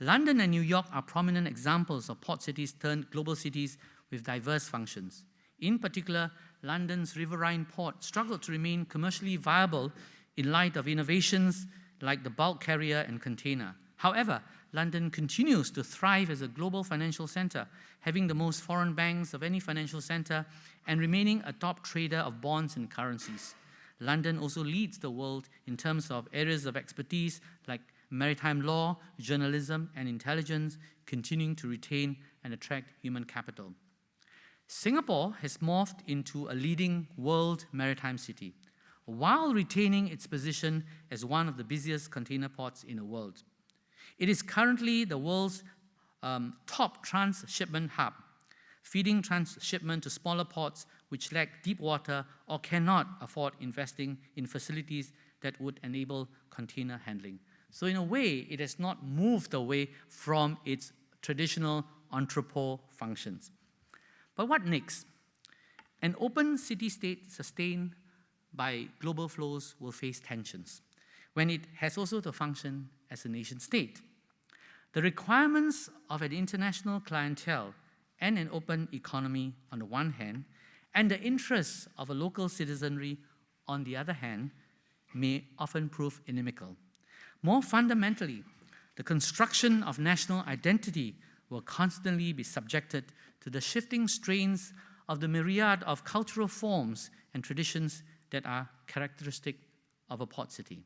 London and New York are prominent examples of port cities turned global cities with diverse functions. In particular, London's riverine port struggled to remain commercially viable in light of innovations like the bulk carrier and container. However, London continues to thrive as a global financial center, having the most foreign banks of any financial center and remaining a top trader of bonds and currencies. London also leads the world in terms of areas of expertise like maritime law, journalism, and intelligence, continuing to retain and attract human capital. Singapore has morphed into a leading world maritime city, while retaining its position as one of the busiest container ports in the world. It is currently the world's top transshipment hub, feeding transshipment to smaller ports which lack deep water or cannot afford investing in facilities that would enable container handling. So in a way, it has not moved away from its traditional entrepot functions. But what next? An open city-state sustained by global flows will face tensions when it has also to function as a nation-state. The requirements of an international clientele and an open economy on the one hand, and the interests of a local citizenry on the other hand, may often prove inimical. More fundamentally, the construction of national identity will constantly be subjected to the shifting strains of the myriad of cultural forms and traditions that are characteristic of a port city.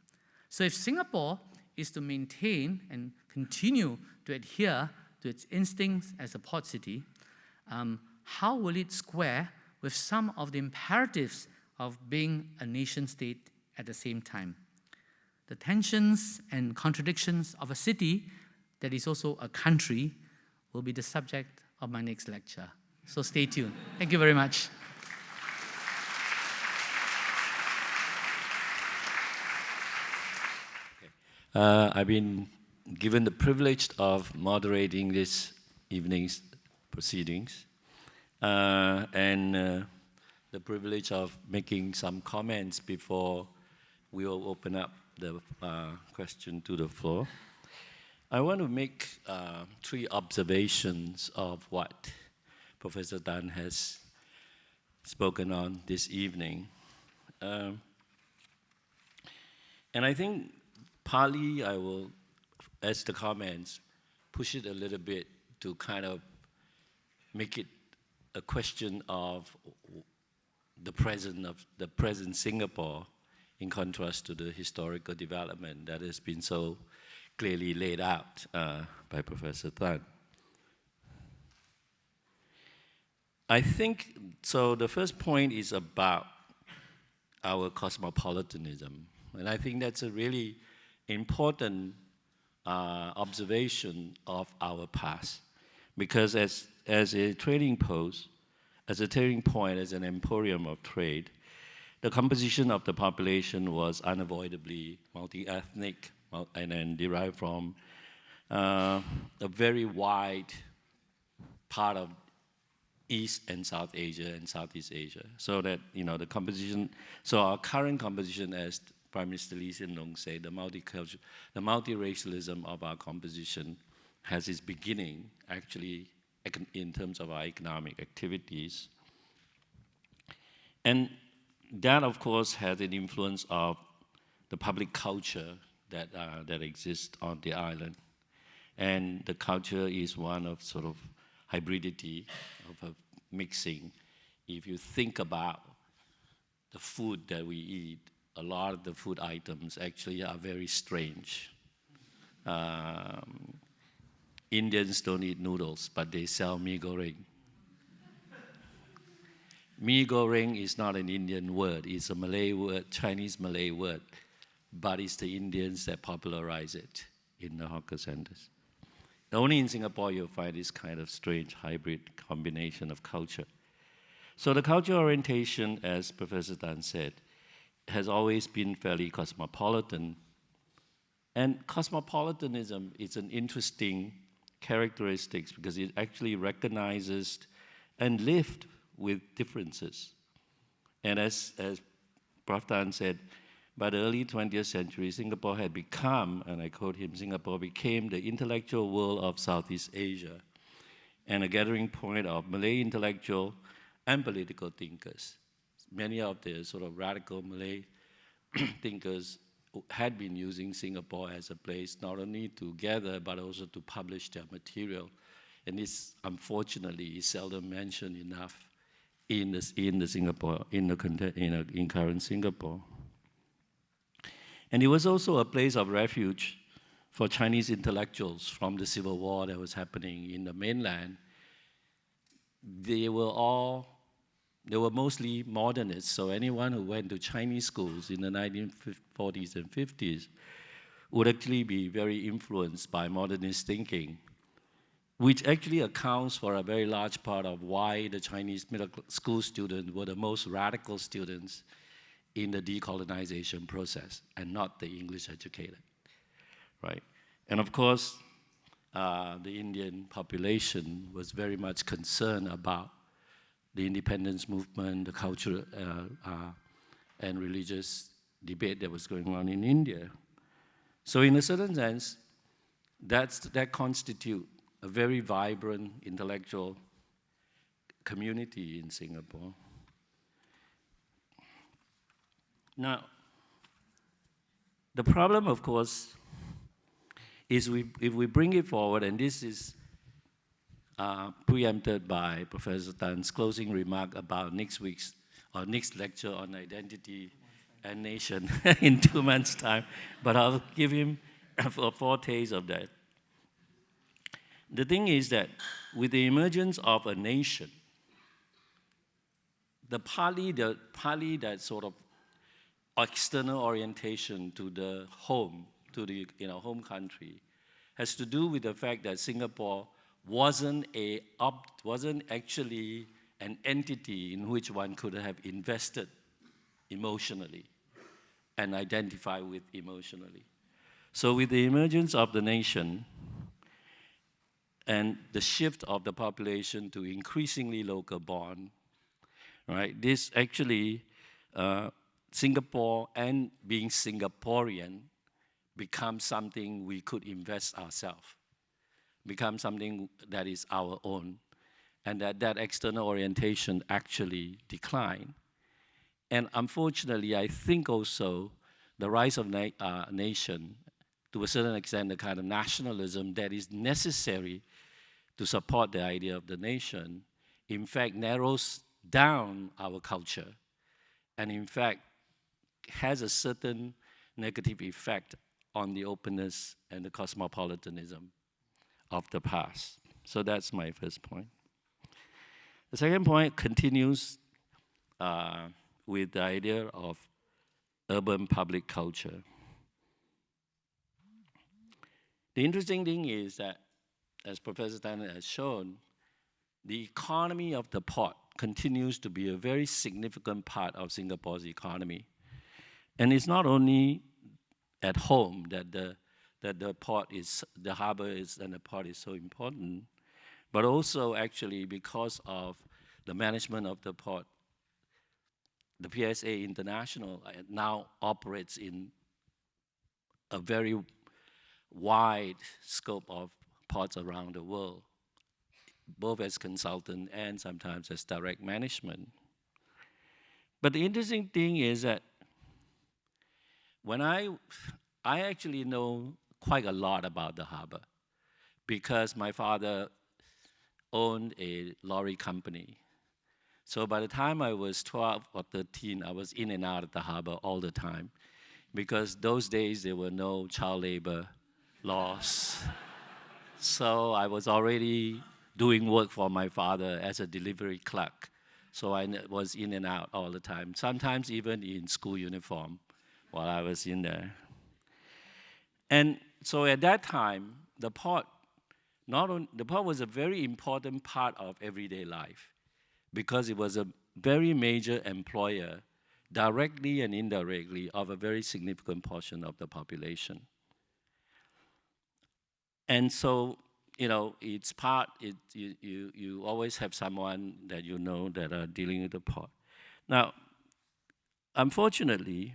So if Singapore is to maintain and continue to adhere to its instincts as a port city, how will it square with some of the imperatives of being a nation state at the same time? The tensions and contradictions of a city that is also a country will be the subject of my next lecture. So stay tuned. Thank you very much. I've been given the privilege of moderating this evening's proceedings and the privilege of making some comments before we will open up the question to the floor. I want to make 3 observations of what Professor Tan has spoken on this evening. And I think partly I will, as the comments, push it a little bit to kind of make it a question of the present Singapore in contrast to the historical development that has been so clearly laid out by Professor Tan. I think, so the first point is about our cosmopolitanism. And I think that's a really important observation of our past. Because as a trading post, as a trading point, as an emporium of trade, the composition of the population was unavoidably multi-ethnic and then derived from a very wide part of East and South Asia and Southeast Asia. So that, the composition, so our current composition, as Prime Minister Lee Hsien Loong said, the multiracialism of our composition has its beginning, actually, in terms of our economic activities. And that, of course, had an influence of the public culture that exists on the island. And the culture is one of sort of hybridity, of a mixing. If you think about the food that we eat, a lot of the food items actually are very strange. Indians don't eat noodles, but they sell mee goreng. Mee goreng is not an Indian word, it's a Malay word, Chinese Malay word, but it's the Indians that popularize it in the hawker centers. Only in Singapore you'll find this kind of strange hybrid combination of culture. So the cultural orientation, as Professor Tan said, has always been fairly cosmopolitan. And cosmopolitanism is an interesting characteristic because it actually recognizes and lived with differences. And as Prof. Tan said, by the early 20th century, Singapore had become, and I quote him, Singapore became the intellectual world of Southeast Asia and a gathering point of Malay intellectual and political thinkers. Many of the sort of radical Malay thinkers had been using Singapore as a place not only to gather but also to publish their material. And this, unfortunately, is seldom mentioned enough in current Singapore. And it was also a place of refuge for Chinese intellectuals from the civil war that was happening in the mainland. They were mostly modernists, so anyone who went to Chinese schools in the 1940s and 50s would actually be very influenced by modernist thinking, which actually accounts for a very large part of why the Chinese middle school students were the most radical students in the decolonization process and not the English educated, right? And of course, the Indian population was very much concerned about the independence movement, the cultural and religious debate that was going on in India. So in a certain sense, that constitutes a very vibrant intellectual community in Singapore. Now, the problem, of course, is if we bring it forward, and this is preempted by Professor Tan's closing remark about next lecture on identity and nation in 2 months' time, but I'll give him a foretaste of that. The thing is that with the emergence of a nation, partly that sort of external orientation to the home, to the home country, has to do with the fact that Singapore wasn't actually an entity in which one could have invested emotionally and identify with emotionally. So with the emergence of the nation and the shift of the population to increasingly local born, right, this actually, Singapore and being Singaporean becomes something we could invest ourselves, become something that is our own, and that external orientation actually declined. And unfortunately, I think also the rise of nation, to a certain extent, the kind of nationalism that is necessary to support the idea of the nation, in fact, narrows down our culture, and in fact, has a certain negative effect on the openness and the cosmopolitanism of the past. So that's my first point. The second point continues with the idea of urban public culture. The interesting thing is that, as Professor Tan has shown, the economy of the port continues to be a very significant part of Singapore's economy. And it's not only at home that the harbor is, and the port is so important, but also actually because of the management of the port, the PSA International now operates in a very wide scope of ports around the world, both as consultant and sometimes as direct management. But the interesting thing is that when I actually know quite a lot about the harbor because my father owned a lorry company. So by the time I was 12 or 13, I was in and out of the harbor all the time because those days there were no child labor laws. So I was already doing work for my father as a delivery clerk. So I was in and out all the time, sometimes even in school uniform while I was in there. And so at that time, the port was a very important part of everyday life because it was a very major employer, directly and indirectly, of a very significant portion of the population. And so, it's you always have someone that you know that are dealing with the port. Now, unfortunately,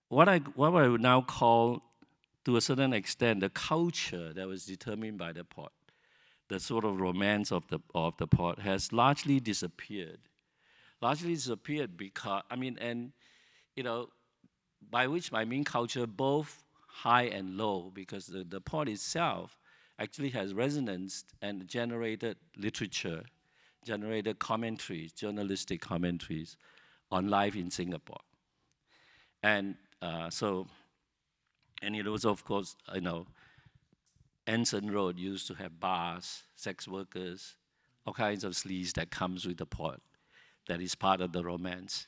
what I would now call, to a certain extent, the culture that was determined by the port, the sort of romance of the port, has largely disappeared. Largely disappeared because, by which I mean culture, both high and low, because the port itself actually has resonance and generated literature, generated commentaries, journalistic commentaries on life in Singapore. And and it was, of course, Anson Road used to have bars, sex workers, all kinds of sleaze that comes with the port. That is part of the romance.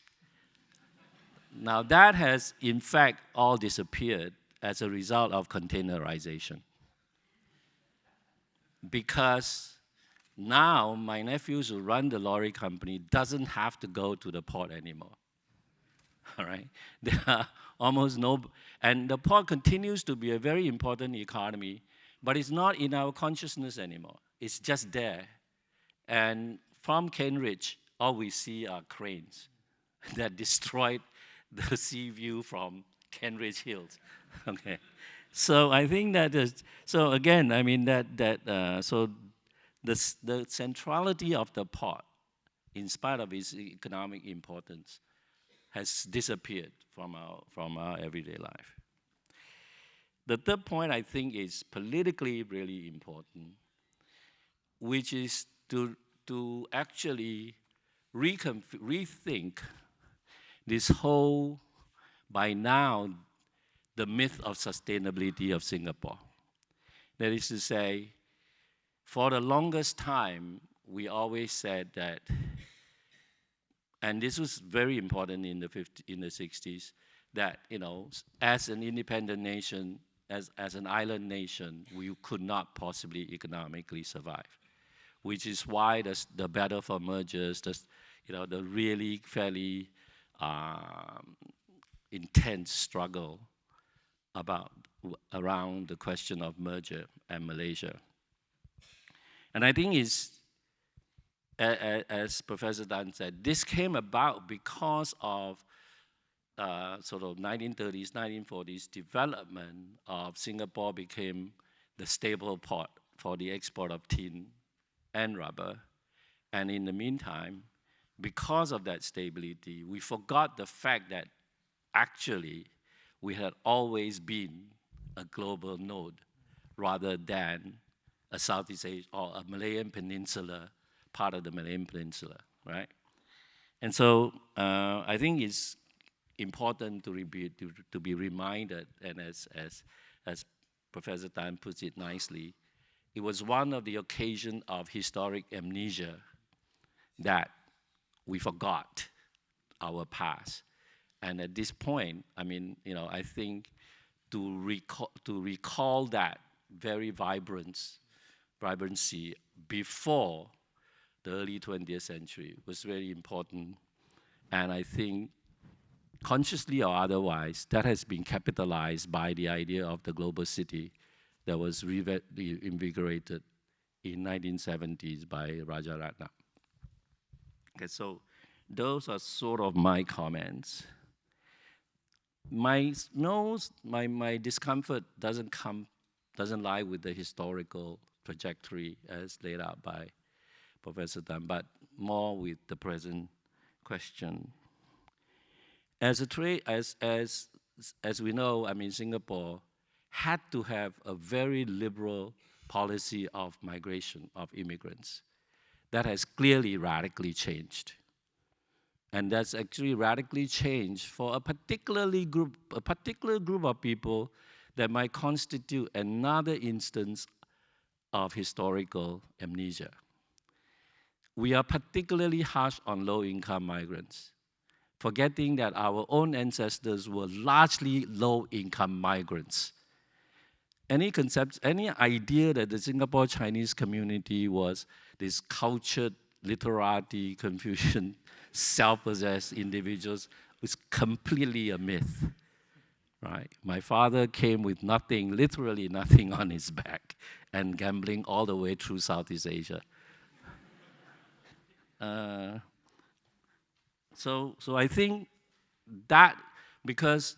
Now that has, in fact, all disappeared as a result of containerization. Because now my nephews who run the lorry company doesn't have to go to the port anymore. All right? There are almost no, and the port continues to be a very important economy, but it's not in our consciousness anymore. It's just there. And from Cambridge, all we see are cranes that destroyed the sea view from Cambridge Hills. Okay, so I think that is, so again, I mean so the centrality of the port, in spite of its economic importance, has disappeared from our everyday life. The third point I think is politically really important, which is to actually rethink this whole, by now, the myth of sustainability of Singapore. That is to say, for the longest time, we always said that, and this was very important in the 60s, that, you know, as an independent nation, as an island nation, we could not possibly economically survive, which is why the battle for mergers, you know, the really fairly intense struggle around the question of merger and Malaysia. And I think it's, as Professor Tan said, this came about because of sort of 1930s, 1940s development of Singapore became the staple port for the export of tin and rubber. And in the meantime, because of that stability, we forgot the fact that actually we had always been a global node rather than a Southeast Asia or a Malayan Peninsula, part of the Malayan Peninsula, right? And so I think it's important to be reminded, and as Professor Tan puts it nicely, it was one of the occasions of historic amnesia that we forgot our past. And at this point, I mean, you know, I think to recall that very vibrancy before the early 20th century was very important. And I think, consciously or otherwise, that has been capitalized by the idea of the global city that was invigorated in 1970s by Rajaratnam. Okay, so those are sort of my comments. My discomfort doesn't lie with the historical trajectory as laid out by Professor Tan, but more with the present question. As we know, I mean, Singapore had to have a very liberal policy of migration of immigrants. That has clearly radically changed. And that's actually radically changed for a particular group of people that might constitute another instance of historical amnesia. We are particularly harsh on low-income migrants, forgetting that our own ancestors were largely low-income migrants. Any idea that the Singapore Chinese community was this cultured, literati, Confucian, self-possessed individuals was completely a myth, right? My father came with nothing, literally nothing on his back, and gambling all the way through Southeast Asia. So I think that, because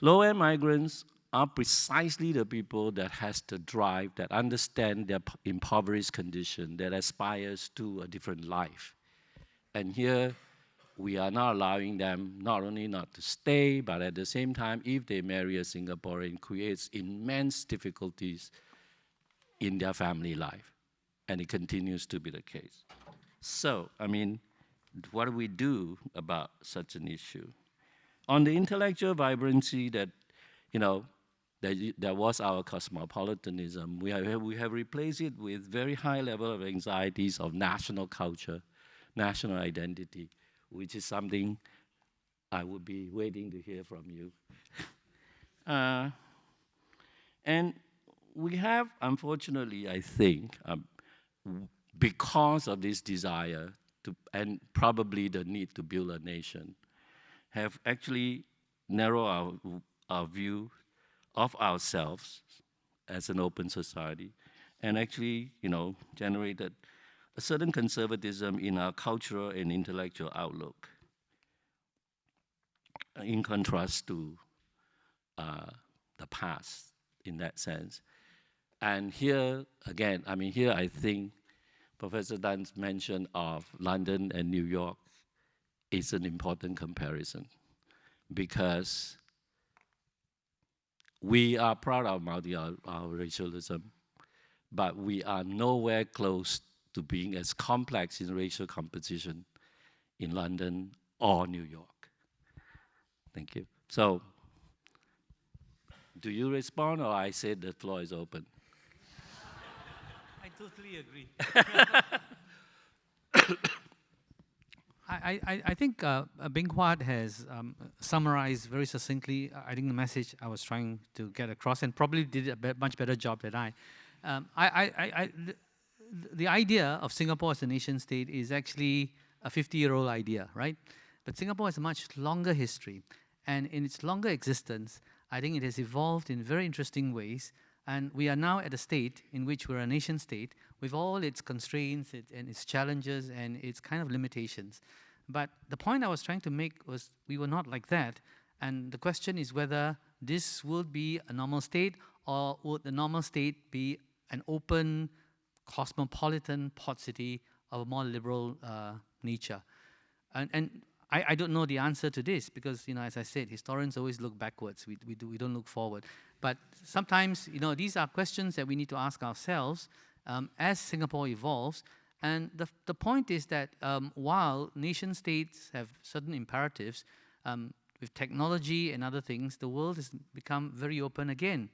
low-end migrants are precisely the people that has the drive, that understand their impoverished condition, that aspires to a different life. And here, we are not allowing them not only not to stay, but at the same time, if they marry a Singaporean, creates immense difficulties in their family life. And it continues to be the case. So, I mean, what do we do about such an issue? On the intellectual vibrancy that, you know, that was our cosmopolitanism, we have replaced it with very high level of anxieties of national culture, national identity, which is something I would be waiting to hear from you. And we have, unfortunately, I think, because of this desire to, and probably the need to build a nation, have actually narrowed our view of ourselves as an open society, and actually, generated a certain conservatism in our cultural and intellectual outlook, in contrast to the past in that sense. And here, again, here I think Professor Dun's mention of London and New York is an important comparison, because we are proud of multi-racialism, but we are nowhere close to being as complex in racial composition in London or New York. Thank you. So, do you respond, or I said the floor is open? I totally agree. I think Beng Huat has summarized very succinctly, I think, the message I was trying to get across, and probably did a much better job than I. The idea of Singapore as a nation state is actually a 50-year-old idea, right? But Singapore has a much longer history, and in its longer existence, I think it has evolved in very interesting ways, and we are now at a state in which we're a nation state with all its constraints and its challenges and its kind of limitations. But the point I was trying to make was we were not like that, and the question is whether this would be a normal state, or would the normal state be an open, cosmopolitan port city of a more liberal nature. And I don't know the answer to this, because, as I said, historians always look backwards. We don't look forward. But sometimes, these are questions that we need to ask ourselves as Singapore evolves. And the point is that while nation states have certain imperatives, with technology and other things, the world has become very open again.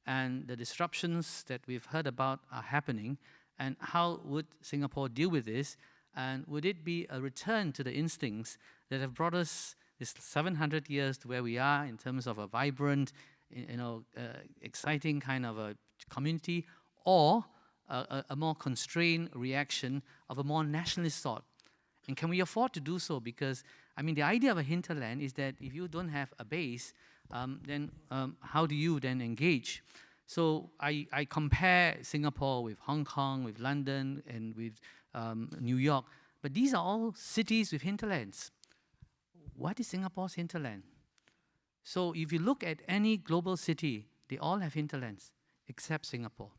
And the disruptions that we've heard about are happening. And how would Singapore deal with this? And would it be a return to the instincts that have brought us this 700 years to where we are in terms of a vibrant, exciting kind of a community, or a more constrained reaction of a more nationalist sort? And can we afford to do so? Because, the idea of a hinterland is that if you don't have a base, then how do you then engage? So I compare Singapore with Hong Kong, with London, and with New York. But these are all cities with hinterlands. What is Singapore's hinterland? So if you look at any global city, they all have hinterlands, except Singapore.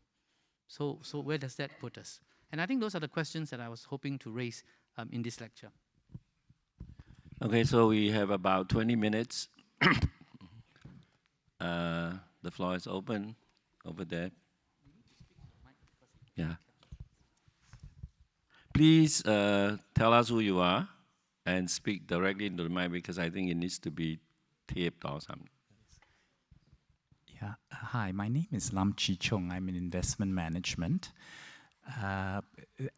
So where does that put us? And I think those are the questions that I was hoping to raise in this lecture. Okay, so we have about 20 minutes. The floor is open over there. Yeah. Please tell us who you are and speak directly into the mic, because I think it needs to be taped or something. Yeah. Hi, my name is Lam Chi Chung. I'm in investment management.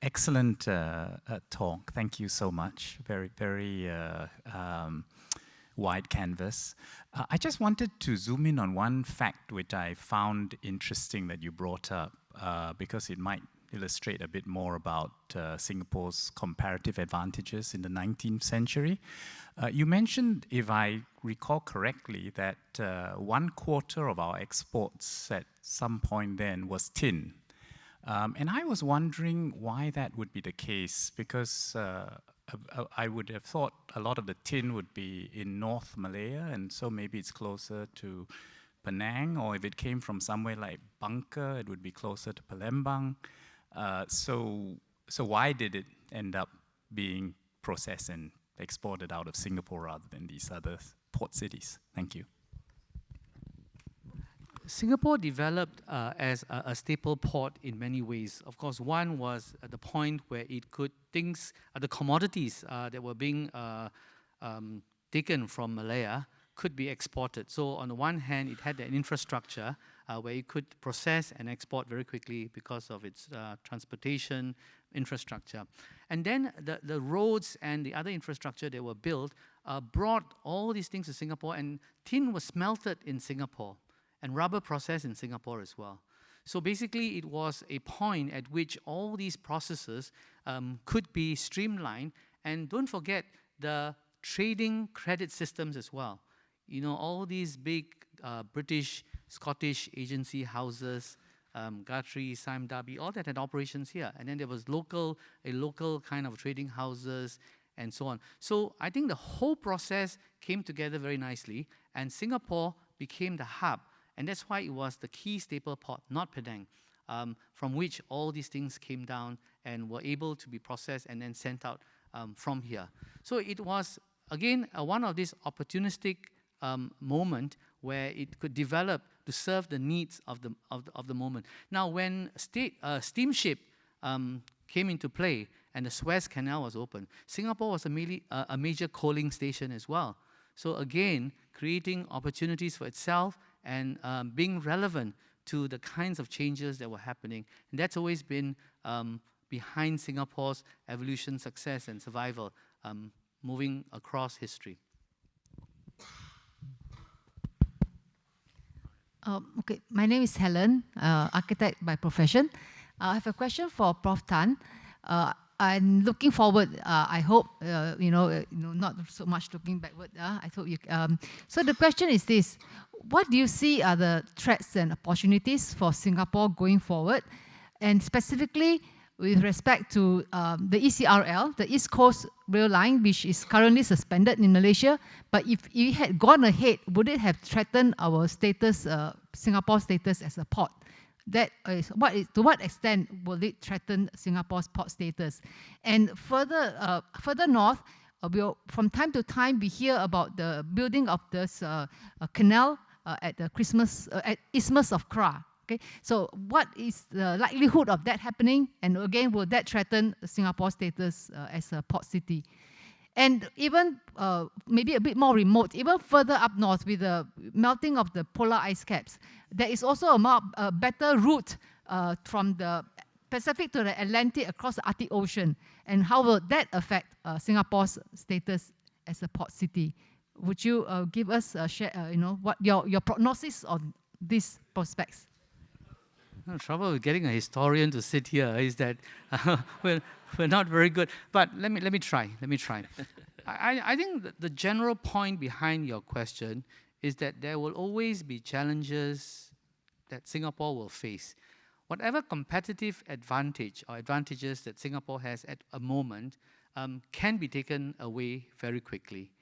Excellent talk. Thank you so much. Very, very wide canvas. I just wanted to zoom in on one fact which I found interesting that you brought up, because it might illustrate a bit more about Singapore's comparative advantages in the 19th century. You mentioned, if I recall correctly, that 1/4 of our exports at some point then was tin. And I was wondering why that would be the case, because I would have thought a lot of the tin would be in North Malaya, and so maybe it's closer to Penang, or if it came from somewhere like Bangka, it would be closer to Palembang. So why did it end up being processed and exported out of Singapore rather than these other port cities? Thank you. Singapore developed as a staple port in many ways. Of course, one was at the point where it could, the commodities that were being taken from Malaya could be exported. So on the one hand, it had an infrastructure where it could process and export very quickly because of its transportation infrastructure. And then the roads and the other infrastructure that were built brought all these things to Singapore, and tin was smelted in Singapore, and rubber processed in Singapore as well. So basically, it was a point at which all these processes could be streamlined. And don't forget the trading credit systems as well. You know, all these big British, Scottish agency houses, Guthrie, Sime Darby, all that had operations here. And then there was a local kind of trading houses and so on. So I think the whole process came together very nicely, and Singapore became the hub. And that's why it was the key staple port, not Penang, from which all these things came down and were able to be processed and then sent out from here. So it was, again, one of these opportunistic moment where it could develop to serve the needs of the moment. Now, when steamship came into play and the Suez Canal was open, Singapore was a major coaling station as well. So again, creating opportunities for itself and being relevant to the kinds of changes that were happening. And that's always been behind Singapore's evolution, success, and survival, moving across history. Okay, my name is Helen, architect by profession. I have a question for Prof. Tan. I'm looking forward. I hope not so much looking backward. I thought you. So the question is this: what do you see are the threats and opportunities for Singapore going forward, and specifically with respect to the ECRL, the East Coast Rail Line, which is currently suspended in Malaysia. But if it had gone ahead, would it have threatened our status, Singapore's status as a port? That is, to what extent will it threaten Singapore's port status? And further north, from time to time we hear about the building of this canal at the at Isthmus of Kra. Okay, so what is the likelihood of that happening? And again, will that threaten Singapore's status as a port city? And even maybe a bit more remote, even further up north with the melting of the polar ice caps, there is also a better route from the Pacific to the Atlantic across the Arctic Ocean. And how will that affect Singapore's status as a port city? Would you give us what your prognosis on these prospects? The trouble with getting a historian to sit here is that we're not very good. But let me try. I think the general point behind your question is that there will always be challenges that Singapore will face. Whatever competitive advantage or advantages that Singapore has at a moment can be taken away very quickly.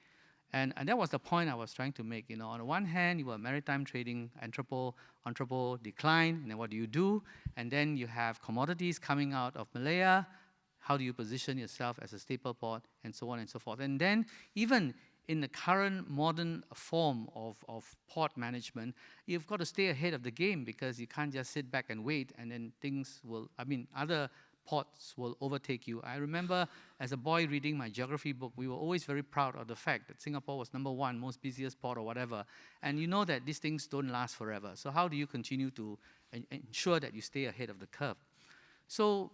And that was the point I was trying to make. You know, on the one hand, you were maritime trading, entrepot decline, and then what do you do? And then you have commodities coming out of Malaya. How do you position yourself as a staple port, and so on and so forth? And then even in the current modern form of port management, you've got to stay ahead of the game because you can't just sit back and wait and then other ports will overtake you. I remember as a boy reading my geography book, we were always very proud of the fact that Singapore was #1, most busiest port or whatever. And you know that these things don't last forever. So how do you continue to ensure that you stay ahead of the curve? So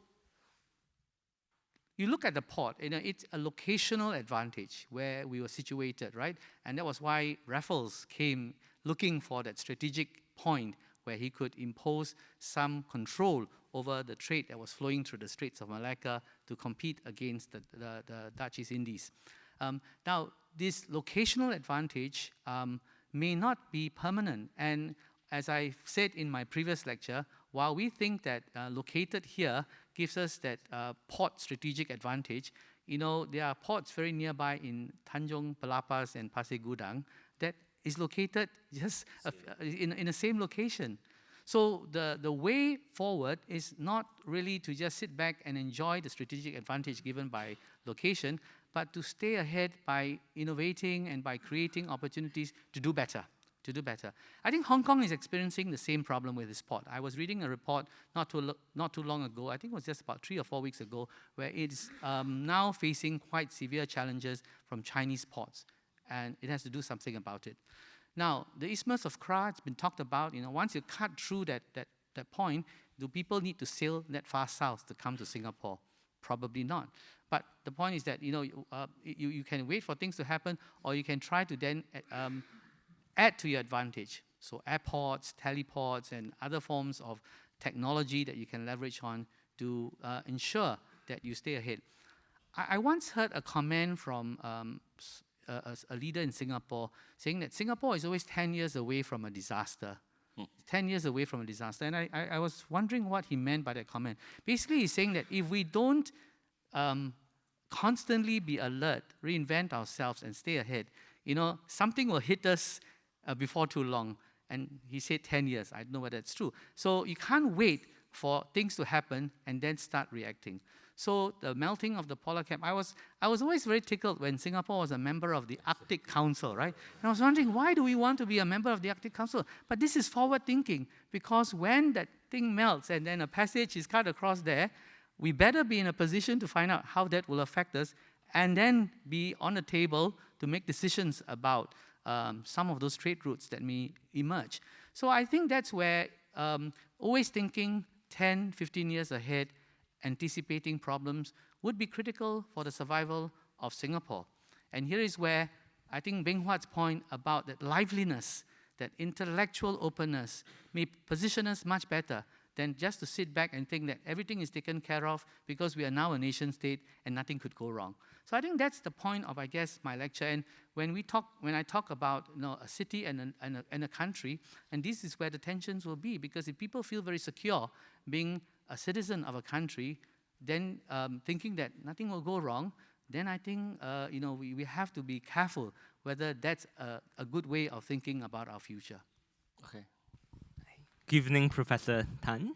you look at the port, it's a locational advantage where we were situated, right? And that was why Raffles came looking for that strategic point where he could impose some control over the trade that was flowing through the Straits of Malacca to compete against the Dutch East Indies. Now, this locational advantage may not be permanent. And as I said in my previous lecture, while we think that located here gives us that port strategic advantage, there are ports very nearby in Tanjung Pelapas and Pasir Gudang that is located just in the same location. So the way forward is not really to just sit back and enjoy the strategic advantage given by location, but to stay ahead by innovating and by creating opportunities to do better. I think Hong Kong is experiencing the same problem with its port. I was reading a report not too long ago, I think it was just about 3 or 4 weeks ago, where it's now facing quite severe challenges from Chinese ports, and it has to do something about it. Now, the Isthmus of Kra, it's been talked about. Once you cut through that point, do people need to sail that far south to come to Singapore? Probably not. But the point is that you can wait for things to happen, or you can try to then add to your advantage. So airports, teleports, and other forms of technology that you can leverage on to ensure that you stay ahead. I once heard a comment from a leader in Singapore saying that Singapore is always 10 years away from a disaster. 10 years away from a disaster. And I was wondering what he meant by that comment. Basically, he's saying that if we don't constantly be alert, reinvent ourselves, and stay ahead, something will hit us before too long. And he said 10 years. I don't know whether it's true. So you can't wait for things to happen and then start reacting. So the melting of the polar cap, I was always very tickled when Singapore was a member of the Arctic Council, right? And I was wondering, why do we want to be a member of the Arctic Council? But this is forward thinking, because when that thing melts and then a passage is cut across there, we better be in a position to find out how that will affect us and then be on the table to make decisions about some of those trade routes that may emerge. So I think that's where always thinking 10, 15 years ahead, anticipating problems would be critical for the survival of Singapore. And here is where I think Beng Huat's point about that liveliness, that intellectual openness may position us much better than just to sit back and think that everything is taken care of because we are now a nation state and nothing could go wrong. So I think that's the point of, I guess, my lecture. And when I talk about a city and a country, and this is where the tensions will be, because if people feel very secure being a citizen of a country, then thinking that nothing will go wrong, then I think we have to be careful whether that's a good way of thinking about our future. Okay. Good evening, Professor Tan.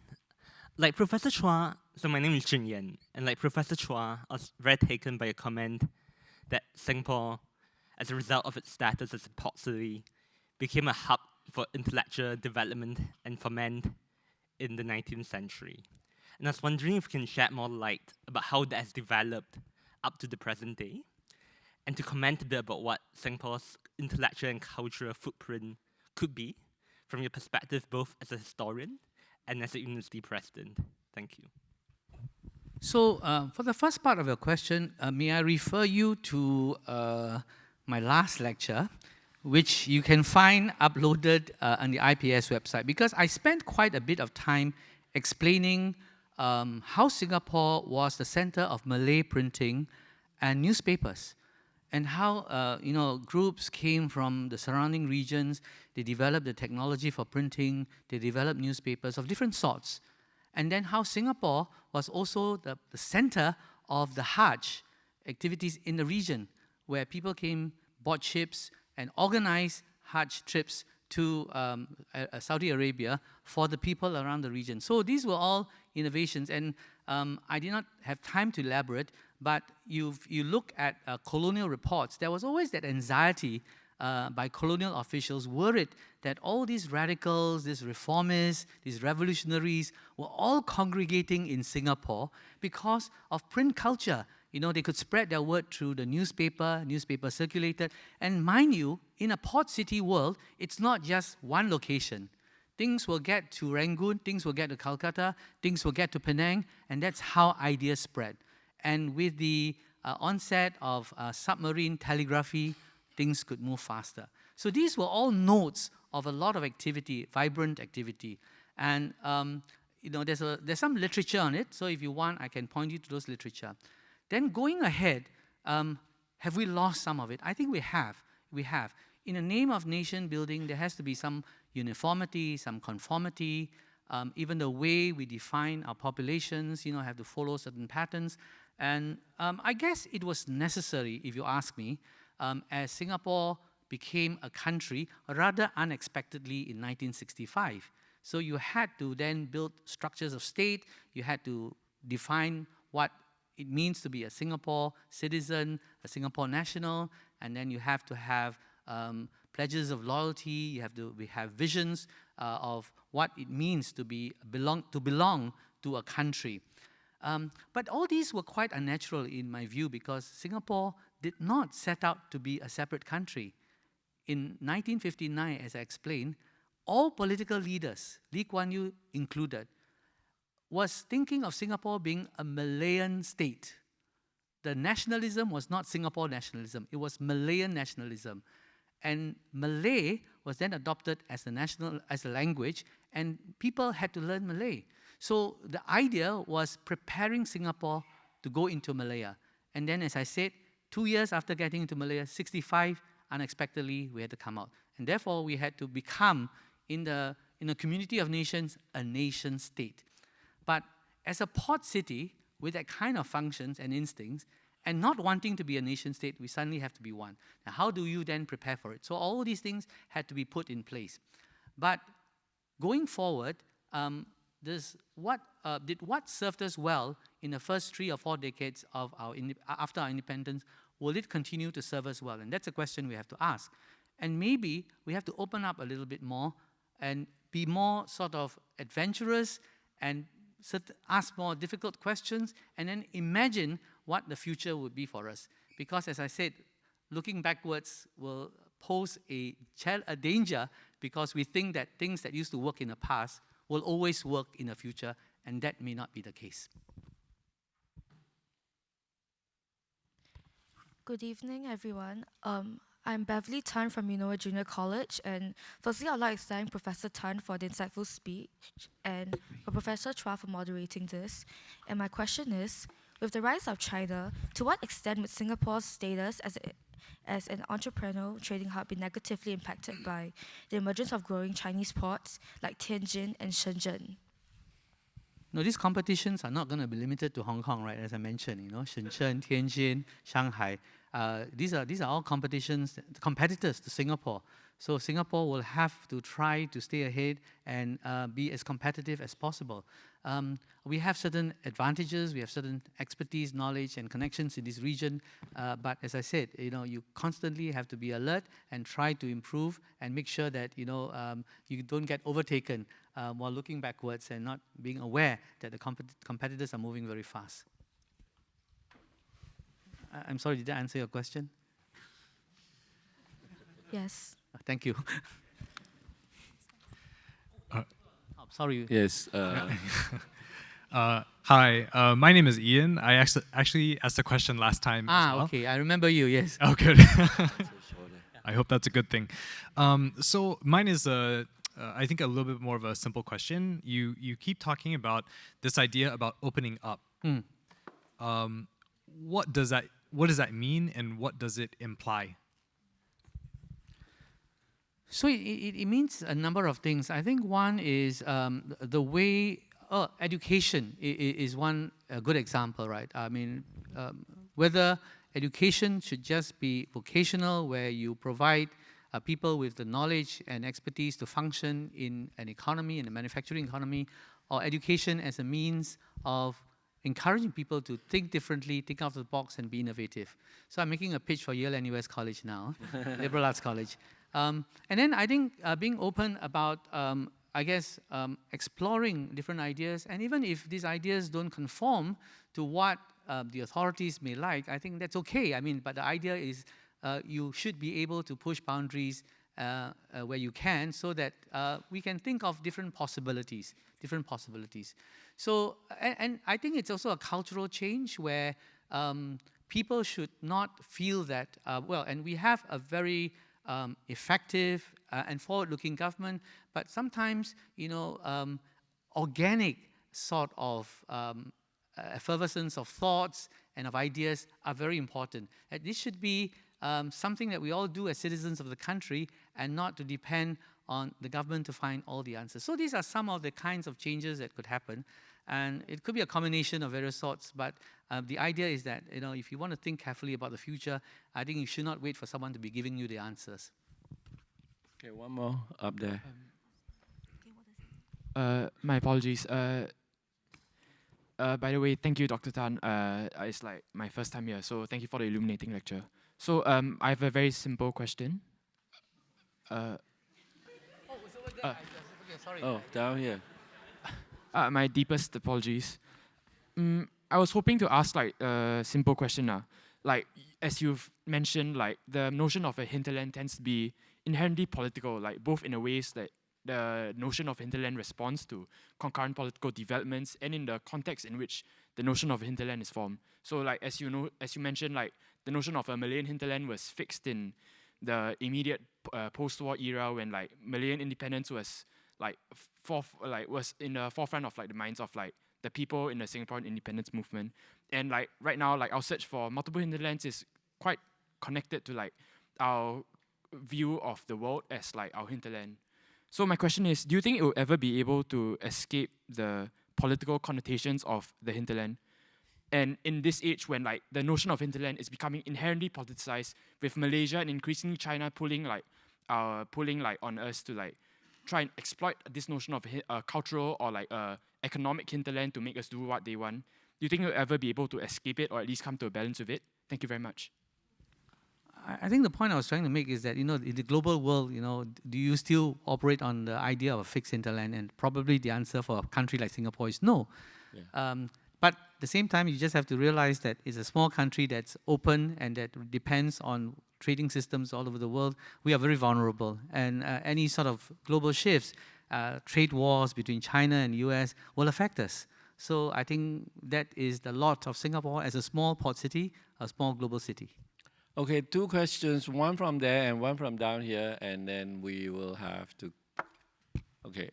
Like Professor Chua, so my name is Jin Yan, and like Professor Chua, I was very taken by a comment that Singapore, as a result of its status as a port city, became a hub for intellectual development and foment in the 19th century. And I was wondering if you can shed more light about how that has developed up to the present day, and to comment a bit about what Singapore's intellectual and cultural footprint could be from your perspective, both as a historian and as a university president. Thank you. So for the first part of your question, may I refer you to my last lecture, which you can find uploaded on the IPS website, because I spent quite a bit of time explaining how Singapore was the center of Malay printing and newspapers, and how groups came from the surrounding regions. They developed the technology for printing. They developed newspapers of different sorts. And then how Singapore was also the center of the Hajj activities in the region, where people came, bought ships, and organized Hajj trips to Saudi Arabia for the people around the region. So these were all innovations, and I did not have time to elaborate, but you look at colonial reports, there was always that anxiety by colonial officials, worried that all these radicals, these reformists, these revolutionaries were all congregating in Singapore because of print culture. They could spread their word through the newspaper circulated. And mind you, in a port city world, it's not just one location. Things will get to Rangoon, things will get to Calcutta, things will get to Penang, and that's how ideas spread. And with the onset of submarine telegraphy, things could move faster. So these were all notes of a lot of activity, vibrant activity. And there's some literature on it, so if you want, I can point you to those literature. Then going ahead, have we lost some of it? I think we have. We have. In the name of nation building, there has to be some uniformity, some conformity. Even the way we define our populations, have to follow certain patterns. And I guess it was necessary, if you ask me, as Singapore became a country rather unexpectedly in 1965. So you had to then build structures of state, you had to define what it means to be a Singapore citizen, a Singapore national, and then you have to have pledges of loyalty, we have visions of what it means to belong to a country. But all these were quite unnatural in my view, because Singapore did not set out to be a separate country. In 1959, as I explained, all political leaders, Lee Kuan Yew included, was thinking of Singapore being a Malayan state. The nationalism was not Singapore nationalism, it was Malayan nationalism. And Malay was then adopted as a language, and people had to learn Malay. So the idea was preparing Singapore to go into Malaya. And then, as I said, 2 years after getting into Malaya, 65, unexpectedly, we had to come out. And therefore, we had to become, in a community of nations, a nation state. But as a port city, with that kind of functions and instincts, and not wanting to be a nation state, we suddenly have to be one. Now, how do you then prepare for it? So all these things had to be put in place. But going forward, what served us well in the first 3 or 4 decades of after our independence, will it continue to serve us well? And that's a question we have to ask. And maybe we have to open up a little bit more and be more sort of adventurous and ask more difficult questions, and then imagine what the future would be for us. Because, as I said, looking backwards will pose a danger, because we think that things that used to work in the past will always work in the future, and that may not be the case. Good evening, everyone. I'm Beverly Tan from Minoa Junior College, and firstly, I'd like to thank Professor Tan for the insightful speech and for Professor Chua for moderating this. And my question is, with the rise of China, to what extent would Singapore's status as an entrepreneurial trading hub be negatively impacted by the emergence of growing Chinese ports like Tianjin and Shenzhen? No, these competitions are not going to be limited to Hong Kong, right? As I mentioned, Shenzhen, Tianjin, Shanghai. These are all competitors to Singapore. So Singapore will have to try to stay ahead and be as competitive as possible. We have certain advantages, we have certain expertise, knowledge, and connections in this region. But as I said, you constantly have to be alert and try to improve and make sure that you don't get overtaken while looking backwards and not being aware that the competitors are moving very fast. I'm sorry, did I answer your question? Yes. Thank you. Sorry. Yes. Hi, my name is Ian. I actually asked a question last time as well. Okay, I remember you, yes. Oh, good. I hope that's a good thing. So mine is, I think, a little bit more of a simple question. You keep talking about this idea about opening up. What does that mean, and what does it imply? So it means a number of things. I think one is the way education is one good example, right? I mean, whether education should just be vocational, where you provide people with the knowledge and expertise to function in an economy, in a manufacturing economy, or education as a means of encouraging people to think differently, think out of the box, and be innovative. So I'm making a pitch for Yale-NUS College now, Liberal Arts College. And then I think being open about, exploring different ideas, and even if these ideas don't conform to what the authorities may like, I think that's okay. I mean, but the idea is you should be able to push boundaries where you can, so that we can think of different possibilities. So, and I think it's also a cultural change where people should not feel that, and we have a very effective and forward-looking government, but sometimes, organic sort of effervescence of thoughts and of ideas are very important. And this should be something that we all do as citizens of the country, and not to depend on the government to find all the answers. So these are some of the kinds of changes that could happen. And it could be a combination of various sorts, but the idea is that, if you want to think carefully about the future, I think you should not wait for someone to be giving you the answers. Okay, one more up there. My apologies. By the way, thank you, Dr. Tan. It's like my first time here, so thank you for the illuminating lecture. So I have a very simple question. Sorry. Oh, down here. My deepest apologies. I was hoping to ask like a simple question. Like, as you've mentioned, like the notion of a hinterland tends to be inherently political, like both in the ways that the notion of hinterland responds to concurrent political developments and in the context in which the notion of hinterland is formed. So like as you mentioned, like the notion of a Malayan hinterland was fixed in the immediate post-war era when like Malayan independence was like was in the forefront of like the minds of like the people in the Singaporean independence movement. And like right now, like our search for multiple hinterlands is quite connected to like our view of the world as like our hinterland. So my question is, do you think it will ever be able to escape the political connotations of the hinterland? And in this age when like the notion of hinterland is becoming inherently politicized, with Malaysia and increasingly China pulling on us to like try and exploit this notion of cultural or like economic hinterland to make us do what they want, do you think you'll ever be able to escape it or at least come to a balance with it? Thank you very much. I think the point I was trying to make is that, in the global world, do you still operate on the idea of a fixed hinterland? And probably the answer for a country like Singapore is no. Yeah. But at the same time, you just have to realize that it's a small country that's open and that depends on trading systems all over the world. We are very vulnerable. And any sort of global shifts, trade wars between China and US will affect us. So I think that is the lot of Singapore as a small port city, a small global city. Okay, 2 questions, one from there and one from down here, and then we will have to. Okay.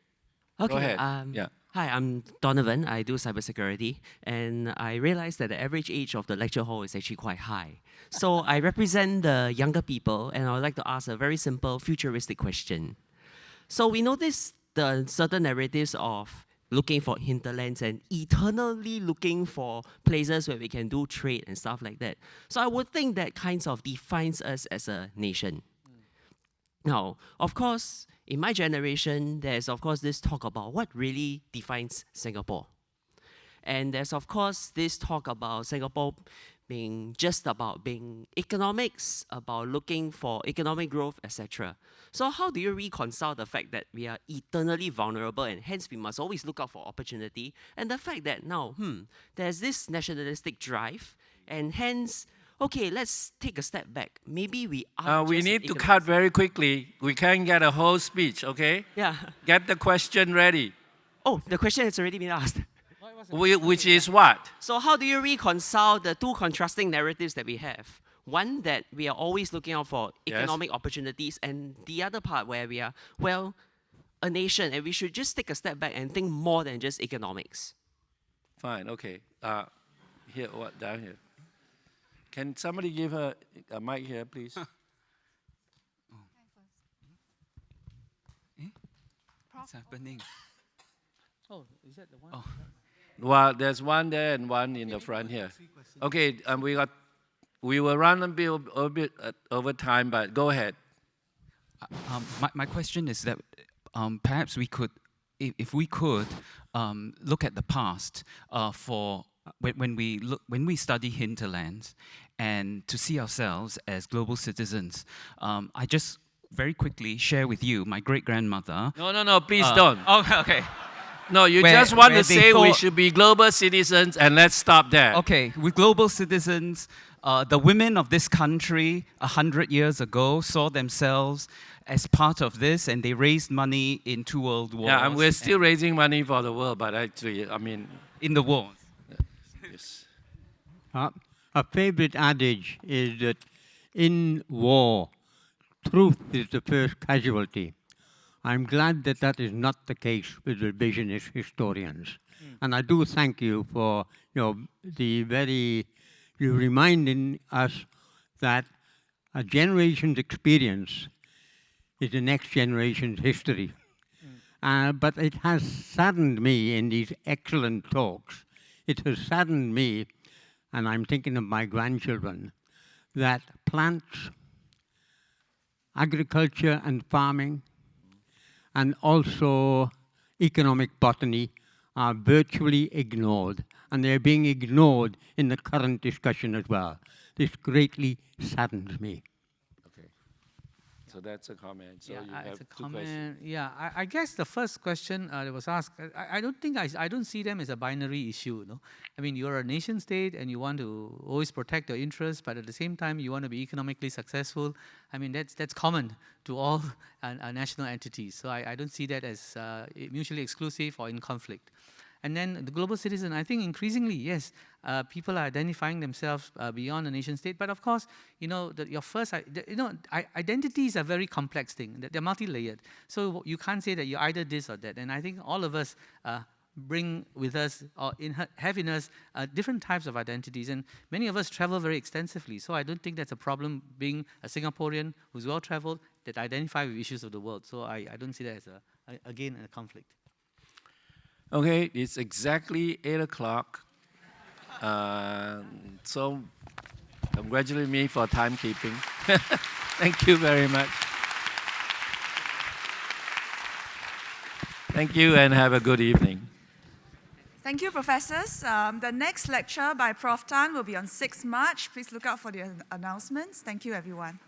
Go ahead. Yeah. Hi, I'm Donovan. I do cybersecurity, and I realized that the average age of the lecture hall is actually quite high. So I represent the younger people, and I would like to ask a very simple futuristic question. So we notice the certain narratives of looking for hinterlands and eternally looking for places where we can do trade and stuff like that. So I would think that kind of defines us as a nation. Now, of course, in my generation, there's of course this talk about what really defines Singapore. And there's of course this talk about Singapore being just about being economics, about looking for economic growth, etc. So how do you reconcile the fact that we are eternally vulnerable and hence we must always look out for opportunity, and the fact that now, there's this nationalistic drive, and hence, okay, let's take a step back. Maybe we are we need to cut very quickly. We can't get a whole speech, okay? Yeah. Get the question ready. Oh, the question has already been asked. Which is what? So how do you reconcile the 2 contrasting narratives that we have? One, that we are always looking out for economic opportunities, and the other part where we are, well, a nation, and we should just take a step back and think more than just economics. Fine, okay. Here, what, down here? Can somebody give her a mic here, please? What's happening? Oh, is that the one? Oh. Well, there's one there and one in the front here. Okay, we will run a bit over time, but go ahead. My question is that perhaps we could, if we could, look at the past for when we study hinterlands, and to see ourselves as global citizens. I just very quickly share with you my great-grandmother. No, please don't. Oh, okay. No, you just want to say we should be global citizens, and let's stop there. Okay, with global citizens, the women of this country 100 years ago saw themselves as part of this, and they raised money in 2 world wars. Yeah, and we're still raising money for the world, but actually, I mean... In the wars. Yes. A favorite adage is that in war, truth is the first casualty. I'm glad that that is not the case with revisionist historians. And I do thank you for you reminding us that a generation's experience is the next generation's history. But it has saddened me in these excellent talks. It has saddened me, and I'm thinking of my grandchildren, that plants, agriculture and farming, and also economic botany are virtually ignored, and they're being ignored in the current discussion as well. This greatly saddens me. Okay. So that's a comment. So Yeah, you have it's a two questions. comment. Yeah, I guess the first question that was asked, I don't think I don't see them as a binary issue. No, I mean you're a nation state and you want to always protect your interests, but at the same time you want to be economically successful. I mean that's common to all national entities. So I don't see that as mutually exclusive or in conflict. And then the global citizen, I think increasingly, yes, people are identifying themselves beyond the nation state. But of course, you know, identities are very complex thing. They're multi-layered. So you can't say that you're either this or that. And I think all of us bring with us or have in us different types of identities. And many of us travel very extensively. So I don't think that's a problem being a Singaporean who's well-traveled that identify with issues of the world. So I don't see that as, again, a conflict. Okay, it's exactly 8 o'clock. So congratulate me for timekeeping. Thank you very much. Thank you and have a good evening. Thank you, professors. The next lecture by Prof. Tan will be on 6 March. Please look out for the announcements. Thank you, everyone.